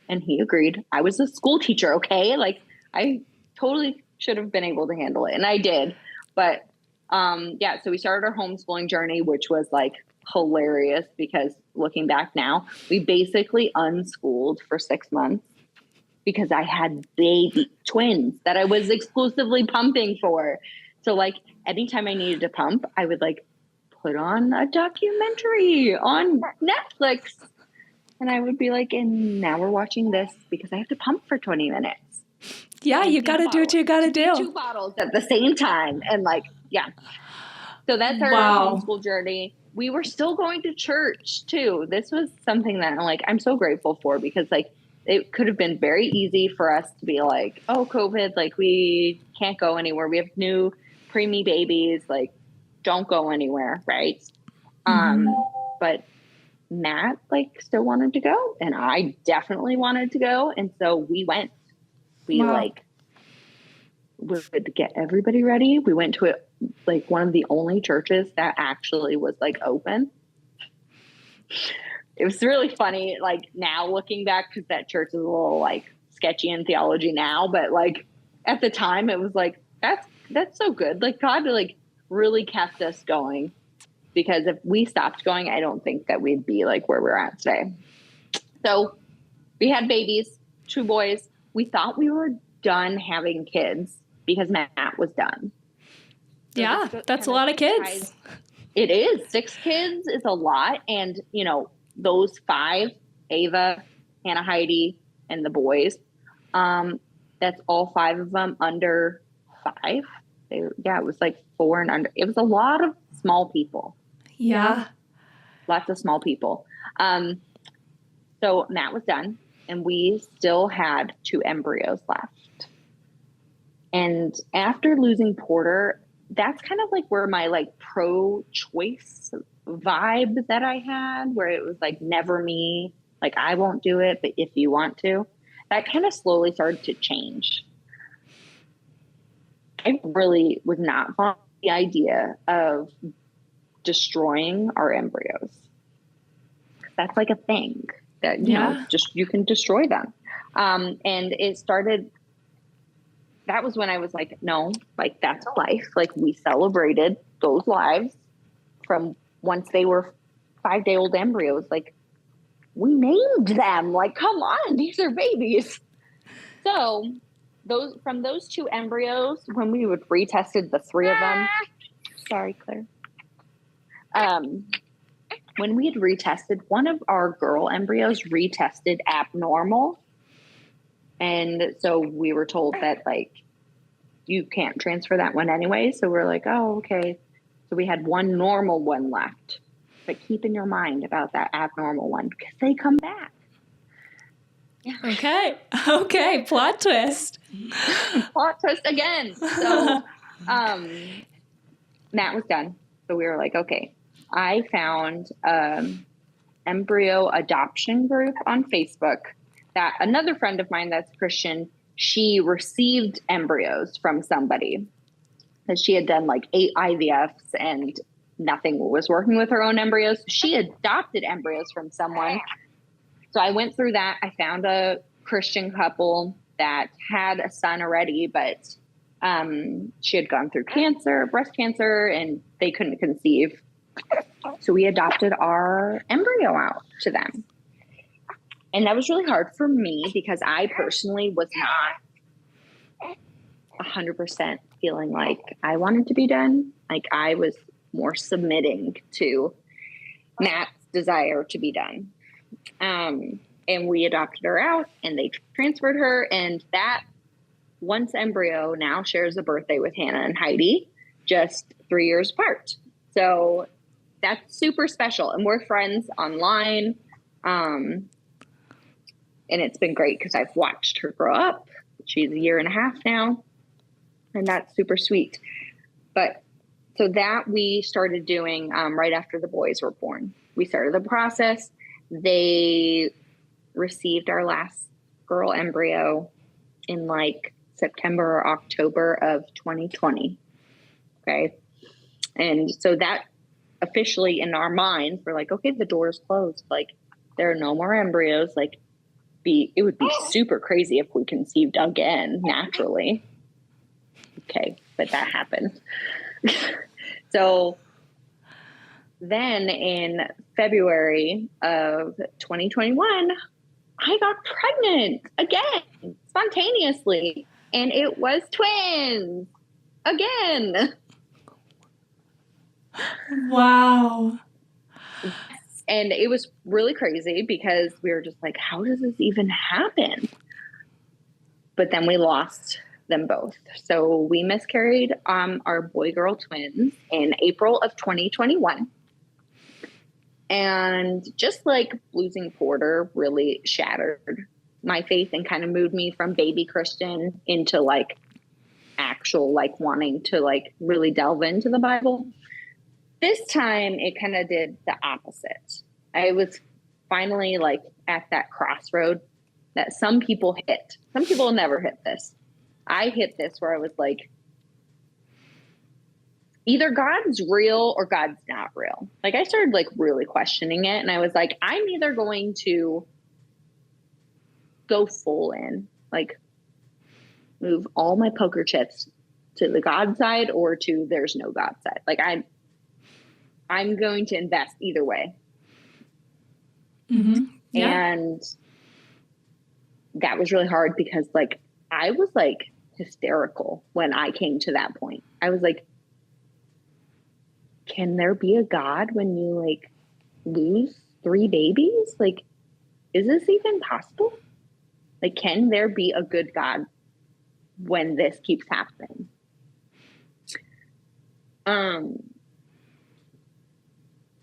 And he agreed. I was a school teacher, okay? Like I totally should have been able to handle it. And I did. But yeah, so we started our homeschooling journey, which was like hilarious, because looking back now, we basically unschooled for 6 months because I had baby twins that I was exclusively pumping for. So like anytime I needed to pump, I would like put on a documentary on Netflix, and I would be like, and now we're watching this because I have to pump for 20 minutes. Yeah, you got to do what you got to do. 2 bottles at the same time. And like, yeah. So that's our homeschool journey. We were still going to church too. This was something that I'm so grateful for, because like it could have been very easy for us to be like, oh, COVID, like we can't go anywhere. We have new preemie babies, like don't go anywhere. Right. But Matt like still wanted to go, and I definitely wanted to go. And so we went. We would get everybody ready. We went to it like one of the only churches that actually was like open. It was really funny, like now looking back, because that church is a little like sketchy in theology now, but like at the time it was like, that's so good. Like God like really kept us going, because if we stopped going, I don't think that we'd be like where we're at today. So we had babies, 2 boys. We thought we were done having kids because Matt was done. So yeah, that's a lot of kids. It is. 6 kids is a lot. And, you know, those 5, Ava, Hannah, Heidi, and the boys, that's all 5 of them under 5. It was like 4 and under. It was a lot of small people. Yeah. Lots of small people. So Matt was done, and we still had 2 embryos left. And after losing Porter, that's kind of like where my like pro-choice vibe that I had, where it was like never me, like I won't do it, but if you want to, that kind of slowly started to change. I really was not fond of the idea of destroying our embryos. That's like a thing that, you know, just you can destroy them. And it started, that was when I was like, no, like that's a life. Like we celebrated those lives from once they were 5-day-old embryos. Like we named them, like, come on, these are babies. So from those 2 embryos, when we would retested the 3 of them, sorry, Claire. When we had retested, one of our girl embryos retested abnormal. And so we were told that like, you can't transfer that one anyway. So we're like, oh, okay. So we had 1 normal one left, but keep in your mind about that abnormal one because they come back. Okay. Okay. Plot twist. Plot twist again. So, Matt was done. So we were like, okay, I found embryo adoption group on Facebook that another friend of mine that's Christian, she received embryos from somebody that she had done like 8 IVFs and nothing was working with her own embryos. She adopted embryos from someone. So I went through that. I found a Christian couple that had a son already, but she had gone through cancer, breast cancer, and they couldn't conceive. So we adopted our embryo out to them. And that was really hard for me because I personally was not 100% feeling like I wanted to be done. Like I was more submitting to Matt's desire to be done. And we adopted her out and they transferred her. And that once embryo now shares a birthday with Hannah and Heidi, just 3 years apart. So that's super special. And we're friends online. And it's been great because I've watched her grow up. She's 1.5 years now. And that's super sweet. But so that we started doing right after the boys were born. We started the process. They received our last girl embryo in like September or October of 2020. Okay. And so that officially in our minds, we're like, okay, the door is closed. Like there are no more embryos. Like it would be super crazy if we conceived again naturally. Okay. But that happened. So then in February of 2021, I got pregnant again, spontaneously. And it was twins again. Wow. And it was really crazy because we were just like, how does this even happen? But then we lost them both. So we miscarried our boy-girl twins in April of 2021. And just like losing Porter really shattered my faith and kind of moved me from baby Christian into like actual like wanting to like really delve into the Bible. This time it kind of did the opposite. I was finally like at that crossroad that some people hit. Some people never hit this. I hit this where I was like, either God's real or God's not real. Like, I started like really questioning it. And I was like, I'm either going to go full in, like move all my poker chips to the God side or to there's no God side. Like, I'm going to invest either way. Mm-hmm. Yeah. And that was really hard because like, I was like hysterical when I came to that point. I was like, can there be a God when you like lose 3 babies? Like, is this even possible? Like, can there be a good God when this keeps happening?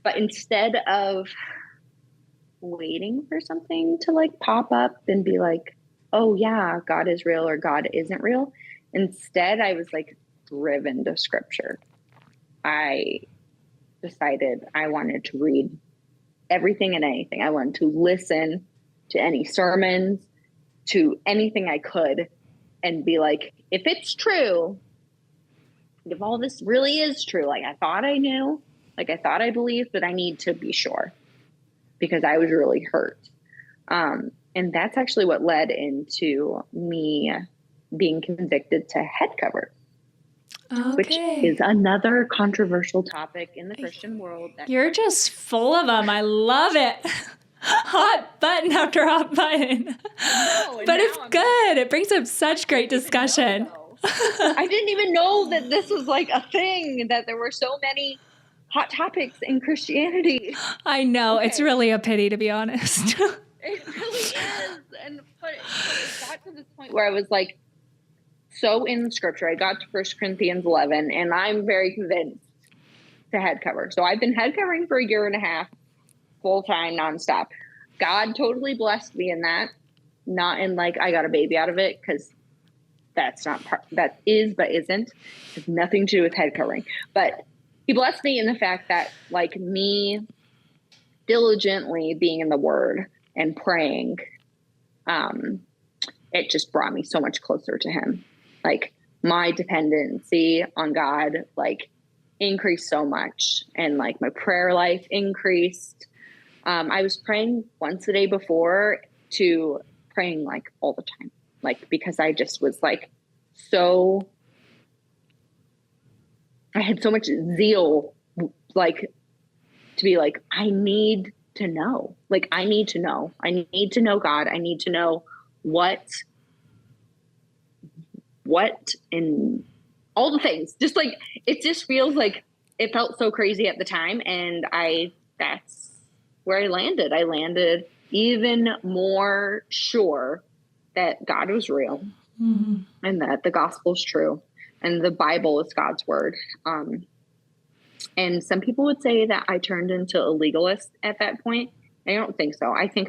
But instead of waiting for something to like pop up and be like, oh yeah, God is real or God isn't real, instead I was like driven to scripture. I decided I wanted to read everything and anything. I wanted to listen to any sermons, to anything I could, and be like, if it's true, if all this really is true, like I thought I knew, like I thought I believed, but I need to be sure because I was really hurt. And that's actually what led into me being convicted to head cover. Okay. Which is another controversial topic in the Christian world. You're just full of them. I love it. Hot button after hot button. But it's good. It brings up such great discussion. I didn't even know that this was like a thing, that there were so many hot topics in Christianity. I know. Okay. It's really a pity, to be honest. It really is. But it got to this point where I was like, so in scripture, I got to 1 Corinthians 11, and I'm very convinced to head cover. So I've been head covering for 1.5 years, full time, nonstop. God totally blessed me in that, not in like I got a baby out of it, because that's not part, that is, but isn't. It has nothing to do with head covering. But he blessed me in the fact that like me diligently being in the word and praying, it just brought me so much closer to him. Like my dependency on God, like increased so much, and like my prayer life increased. I was praying once a day before to praying like all the time, like, because I just was like, so I had so much zeal, like to be like, I need to know, like, I need to know God. I need to know what and all the things, just like, it just feels like it felt so crazy at the time. And that's where I landed. I landed even more sure that God was real, and that the gospel is true and the Bible is God's word. And some people would say that I turned into a legalist at that point. I don't think so. I think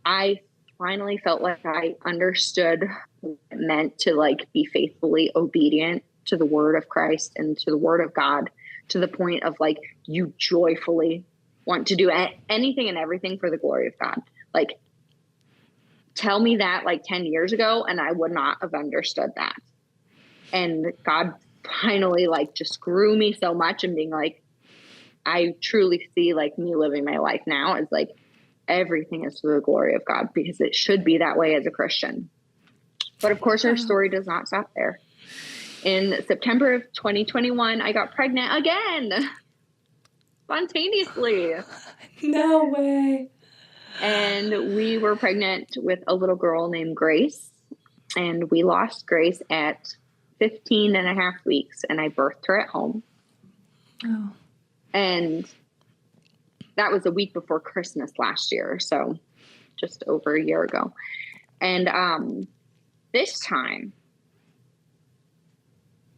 I finally felt like I understood what it meant to like be faithfully obedient to the word of Christ and to the word of God, to the point of like, you joyfully want to do anything and everything for the glory of God. Like, tell me that like 10 years ago, and I would not have understood that. And God finally like just grew me so much, and being like, I truly see like me living my life now as like, everything is for the glory of God, because it should be that way as a Christian. But of course, our story does not stop there. In September of 2021, I got pregnant again, spontaneously. No way. And we were pregnant with a little girl named Grace, and we lost Grace at 15 and a half weeks, and I birthed her at home. Oh. And that was a week before Christmas last year, so just over a year ago. And this time,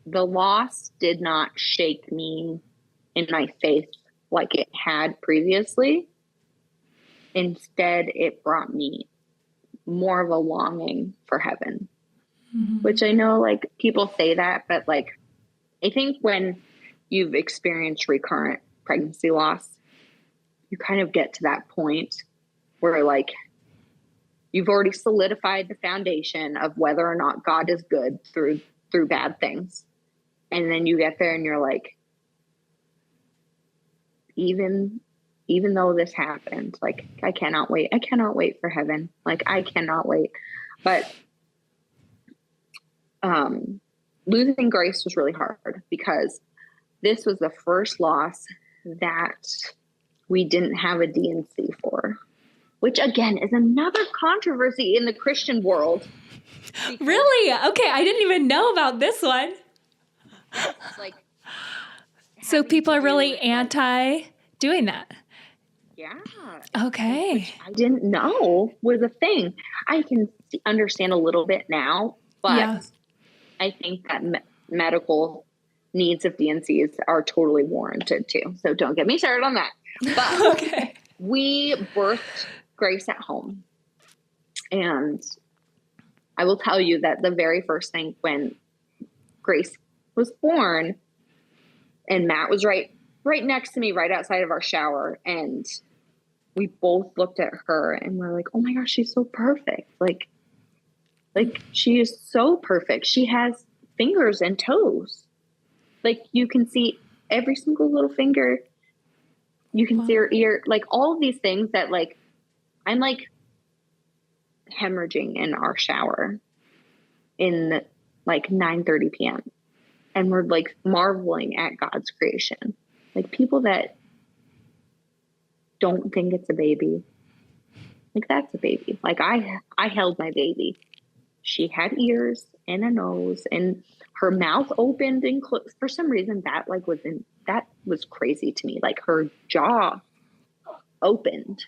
the loss did not shake me in my faith like it had previously. Instead, it brought me more of a longing for heaven, which I know like people say that, but like, I think when you've experienced recurrent pregnancy loss, you kind of get to that point where like, you've already solidified the foundation of whether or not God is good through bad things. And then you get there and you're like, even though this happened, like, I cannot wait. I cannot wait for heaven. Like, I cannot wait. But losing Grace was really hard because this was the first loss that we didn't have a D&C for, which again is another controversy in the Christian world. Really? Okay, I didn't even know about this one. Like, so people are really anti doing that. Yeah. Okay. Which I didn't know was a thing. I can understand a little bit now, but I think that medical needs of D&Cs are totally warranted too. So don't get me started on that. But okay. We birthed Grace at home. And I will tell you that the very first thing when Grace was born, and Matt was right next to me, right outside of our shower, and we both looked at her and we're like, oh my gosh, she's so perfect. Like she is so perfect. She has fingers and toes. Like, you can see every single little finger. You can see her ear, like all of these things that, like, I'm like hemorrhaging in our shower in like 9:30 p.m. And we're like marveling at God's creation. Like, people that don't think it's a baby, like, that's a baby. Like, I held my baby. She had ears and a nose, and her mouth opened and closed. For some reason, that was crazy to me. Like, her jaw opened.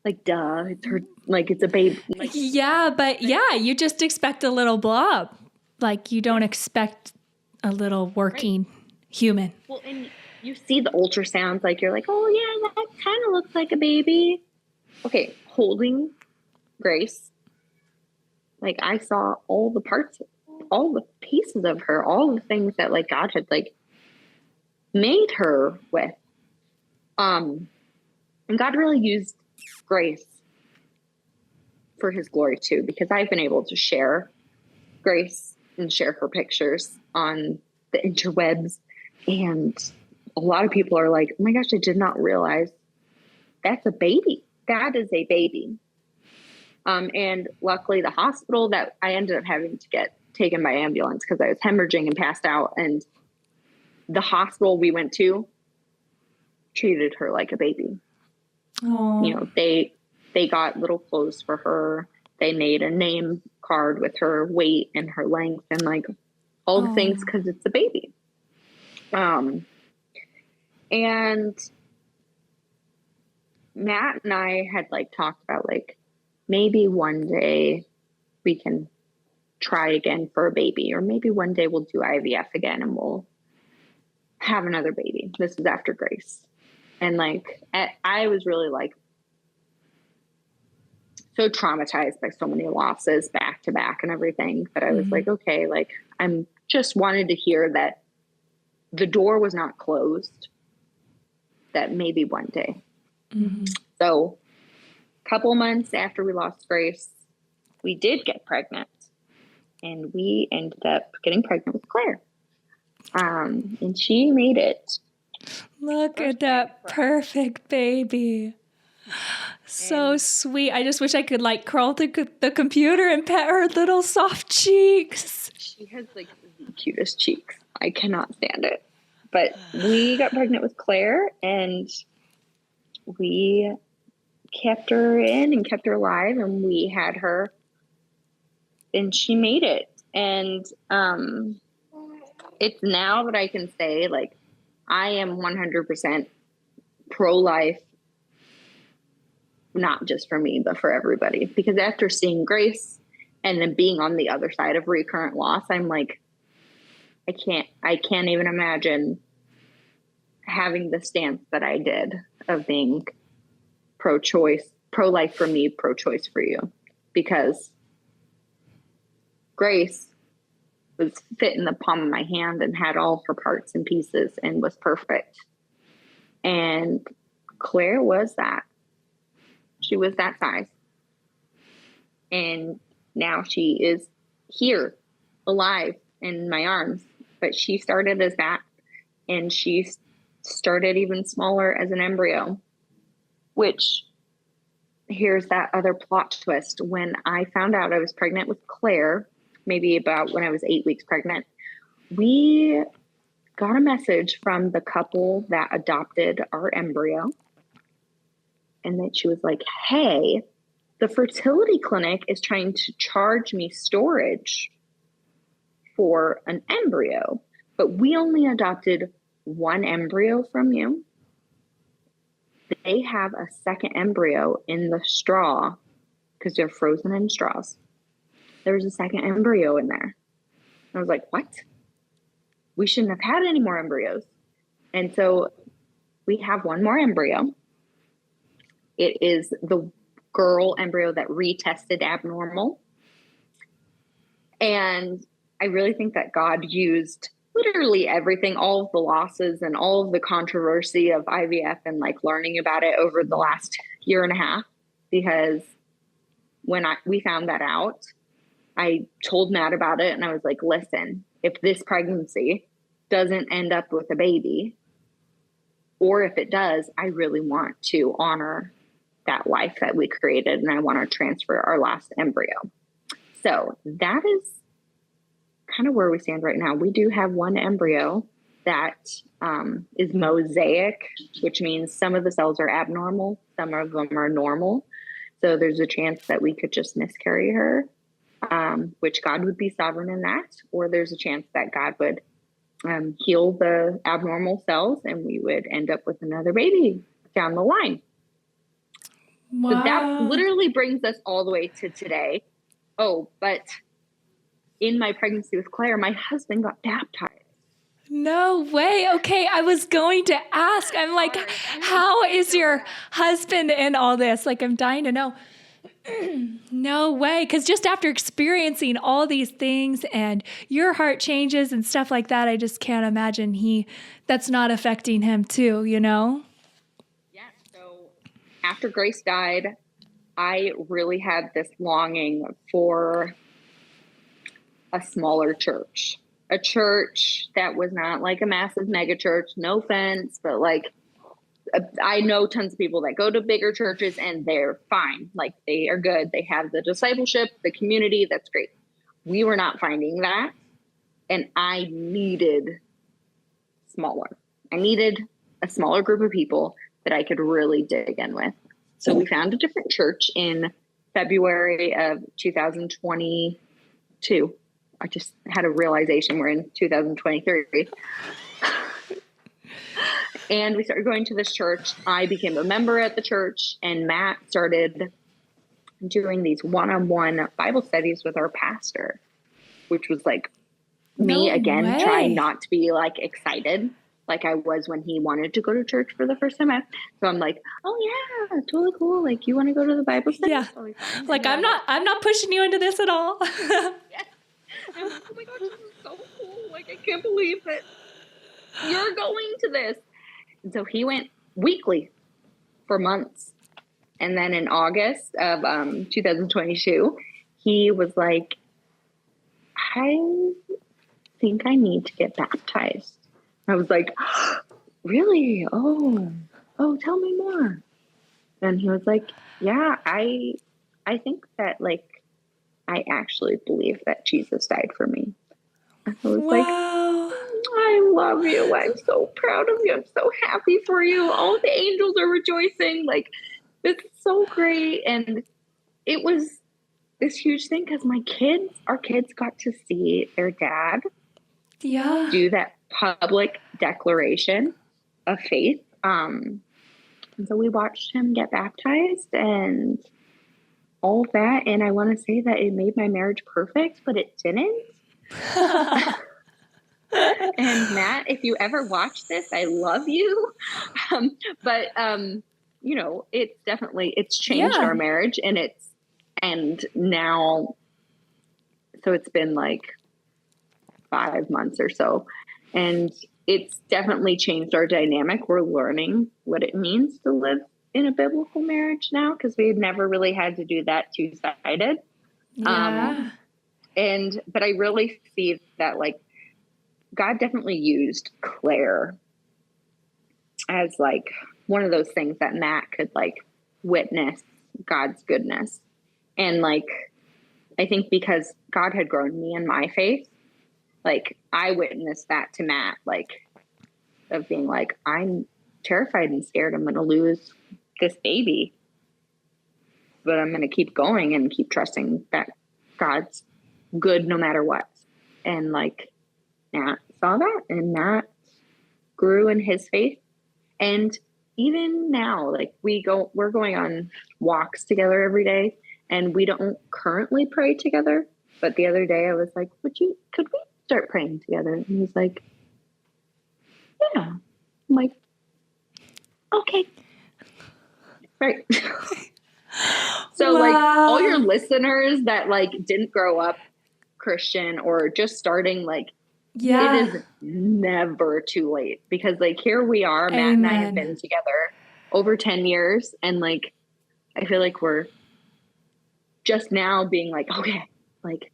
Like, duh, it's a baby. Like, you just expect a little blob. Like, you don't expect a little working human. Well, and you see the ultrasounds, like, you're like, oh yeah, that kind of looks like a baby. Okay, holding Grace, like, I saw all the parts, all the pieces of her, all the things that, like, God had, like, made her with. And God really used Grace for his glory too, because I've been able to share Grace and share her pictures on the interwebs. And a lot of people are like, oh my gosh, I did not realize that's a baby. That is a baby. And luckily the hospital that I ended up having to get taken by ambulance because I was hemorrhaging and passed out. And the hospital we went to treated her like a baby. Oh. You know, they got little clothes for her. They made a name card with her weight and her length and, like, all the things, because it's a baby. And Matt and I had, like, talked about, like, maybe one day we can try again for a baby, or maybe one day we'll do IVF again and we'll have another baby. This is after Grace. And, like, I was really, like, so traumatized by so many losses back to back and everything that I was like, okay, like, I'm just wanted to hear that the door was not closed, that maybe one day. So a couple months after we lost Grace, we did get pregnant, and we ended up getting pregnant with Claire. And she made it. Look at that perfect baby. So sweet. I just wish I could, like, crawl through the computer and pet her little soft cheeks. She has, like, the cutest cheeks. I cannot stand it. But we got pregnant with Claire, and we kept her in and kept her alive, and we had her, and she made it. And it's now that I can say, like, I am 100% pro-life, not just for me, but for everybody. Because after seeing Grace and then being on the other side of recurrent loss, I'm like, I can't even imagine having the stance that I did of being pro-choice, pro-life for me, pro-choice for you. Because Grace was fit in the palm of my hand and had all her parts and pieces and was perfect. And Claire was that. She was that size. And now she is here, alive in my arms, but she started as that, and she started even smaller as an embryo, which here's that other plot twist. When I found out I was pregnant with Claire, maybe about when I was 8 weeks pregnant, we got a message from the couple that adopted our embryo. And that she was like, hey, the fertility clinic is trying to charge me storage for an embryo, but we only adopted one embryo from you. They have a second embryo in the straw because they're frozen in straws. There's a second embryo in there. I was like, what? We shouldn't have had any more embryos. And so we have one more embryo. It is the girl embryo that retested abnormal. And I really think that God used literally everything, all of the losses and all of the controversy of IVF and like learning about it over the last year and a half, because when we found that out, I told Matt about it and I was like, listen, if this pregnancy doesn't end up with a baby, or if it does, I really want to honor that life that we created, and I want to transfer our last embryo. So that is kind of where we stand right now. We do have one embryo that is mosaic, which means some of the cells are abnormal, some of them are normal. So there's a chance that we could just miscarry her, which God would be sovereign in that, or there's a chance that God would heal the abnormal cells and we would end up with another baby down the line. Wow. So that literally brings us all the way to today. Oh, but in my pregnancy with Claire, my husband got baptized. No way. Okay. I was going to ask. I'm like, how is your husband in all this? Like, I'm dying to know. No way. Because just after experiencing all these things and your heart changes and stuff like that, I just can't imagine that's not affecting him too, you know? Yeah. So after Grace died, I really had this longing for a smaller church, a church that was not like a massive mega church, no offense, but like, I know tons of people that go to bigger churches and they're fine. Like they are good. They have the discipleship, the community. That's great. We were not finding that. And I needed smaller. I needed a smaller group of people that I could really dig in with. So we found a different church in February of 2022. I just had a realization we're in 2023. And we started going to this church. I became a member at the church, and Matt started doing these one-on-one Bible studies with our pastor, which was like me again, trying not to be like excited like I was when he wanted to go to church for the first time. So I'm like, oh yeah, totally cool. Like, you want to go to the Bible study? Yeah. Like, I'm not pushing you into this at all. Yes. I was like, oh my gosh, this is so cool. Like, I can't believe that you're going to this. And so he went weekly for months. And then in August of 2022, he was like, I think I need to get baptized. I was like, really? Oh, tell me more. And he was like, yeah, I think that like, I actually believe that Jesus died for me. And I was like, I love you. I'm so proud of you. I'm so happy for you. All the angels are rejoicing. Like, it's so great. And it was this huge thing because our kids got to see their dad do that public declaration of faith. And so we watched him get baptized and all of that. And I want to say that it made my marriage perfect, but it didn't. And Matt, if you ever watch this, I love you. But you know, it's changed our marriage, and now, so it's been like 5 months or so, and it's definitely changed our dynamic. We're learning what it means to live in a biblical marriage now, because we had never really had to do that two-sided. Yeah. But I really see that like God definitely used Claire as like one of those things that Matt could like witness God's goodness. And like, I think because God had grown me in my faith, like I witnessed that to Matt, like of being like, I'm terrified and scared. I'm going to lose this baby, but I'm going to keep going and keep trusting that God's good no matter what. And like Matt saw that, and Matt grew in his faith. And even now, like we're going on walks together every day, and we don't currently pray together. But the other day I was like, could we start praying together? And he's like, yeah. I'm like, okay. Right. So like all your listeners that like didn't grow up Christian or just starting, like, Yeah. it is never too late, because like here we are, Matt and I have been together over 10 years. And like, I feel like we're just now being like, okay, like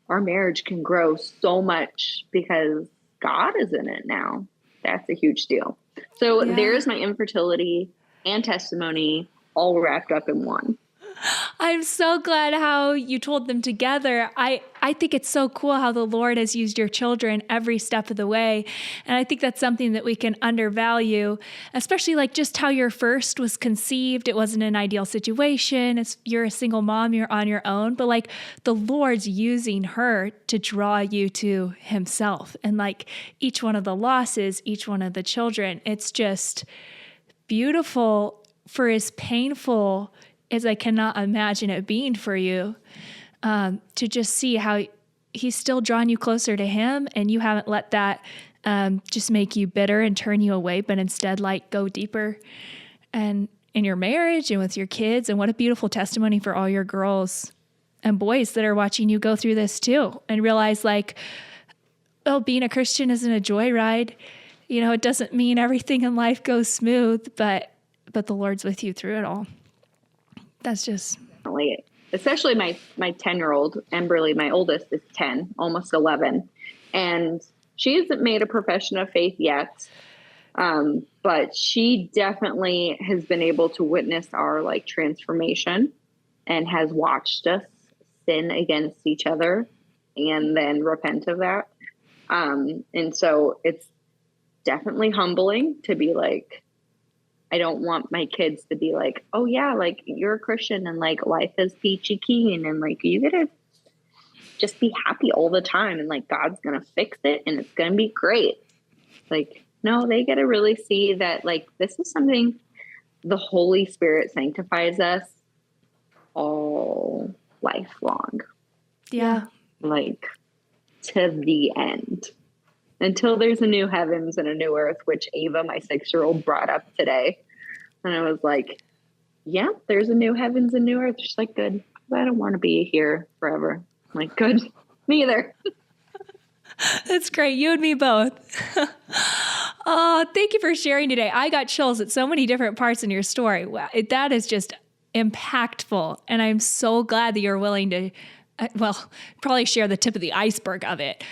our marriage can grow so much because God is in it now. That's a huge deal. So there's my infertility and testimony all wrapped up in one. I'm so glad how you told them together. I think it's so cool how the Lord has used your children every step of the way. And I think that's something that we can undervalue, especially like just how your first was conceived. It wasn't an ideal situation. You're a single mom, you're on your own, but like the Lord's using her to draw you to himself. And like each one of the losses, each one of the children, it's just beautiful for as painful as I cannot imagine it being for you, to just see how he's still drawing you closer to him, and you haven't let that just make you bitter and turn you away, but instead like go deeper and in your marriage and with your kids. And what a beautiful testimony for all your girls and boys that are watching you go through this too, and realize like, oh, being a Christian isn't a joyride. You know, it doesn't mean everything in life goes smooth, but the Lord's with you through it all. That's just... Especially my 10-year-old, Emberly, my oldest, is 10, almost 11. And she hasn't made a profession of faith yet. But she definitely has been able to witness our like transformation, and has watched us sin against each other and then repent of that. And so it's definitely humbling to be like, I don't want my kids to be like, oh yeah, like you're a Christian and like life is peachy keen and like you gotta just be happy all the time and like God's gonna fix it and it's gonna be great. Like, no, they gotta really see that like this is something the Holy Spirit sanctifies us all lifelong. Yeah. Like to the end. Until there's a new heavens and a new earth, which Ava, my 6-year-old, brought up today. And I was like, yeah, there's a new heavens and new earth. She's like, good. I don't want to be here forever. I'm like, good. Me either. That's great. You and me both. Oh, thank you for sharing today. I got chills at so many different parts in your story. Wow, that is just impactful. And I'm so glad that you're willing to probably share the tip of the iceberg of it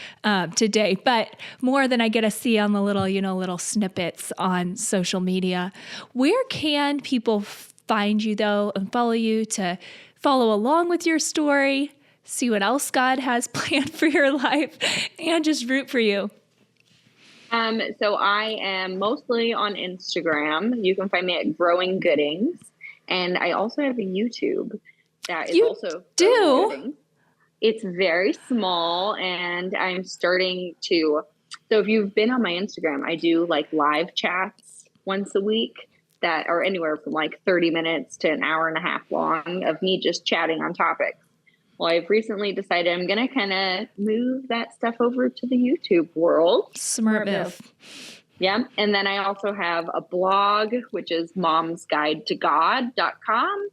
today, but more than I get to see on the little snippets on social media. Where can people find you though and follow you to follow along with your story, see what else God has planned for your life, and just root for you? So I am mostly on Instagram. You can find me at Growing Goodings, and I also have a YouTube that is also Growing Goodings. It's very small, and I'm starting to, so if you've been on my Instagram, I do like live chats once a week that are anywhere from like 30 minutes to an hour and a half long of me just chatting on topics. Well, I've recently decided I'm going to kind of move that stuff over to the YouTube world. Smart move. Yeah. And then I also have a blog, which is momsguidetogod.com.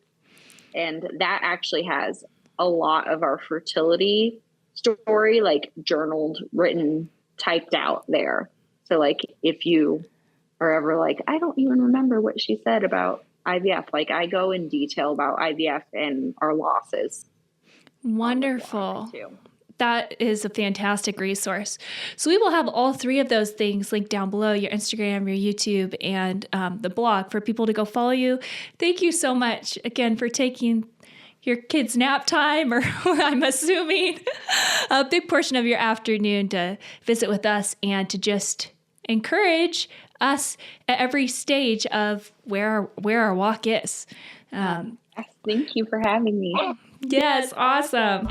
And that actually has a lot of our fertility story, like journaled, written, typed out there. So like if you are ever like, I don't even remember what she said about IVF, like I go in detail about IVF and our losses. Wonderful. that is a fantastic resource. So we will have all 3 of those things linked down below, your Instagram, your YouTube, and the blog for people to go follow you. Thank you so much again for taking your kids' nap time, or I'm assuming a big portion of your afternoon to visit with us and to just encourage us at every stage of where our walk is. Thank you for having me. Yes, awesome.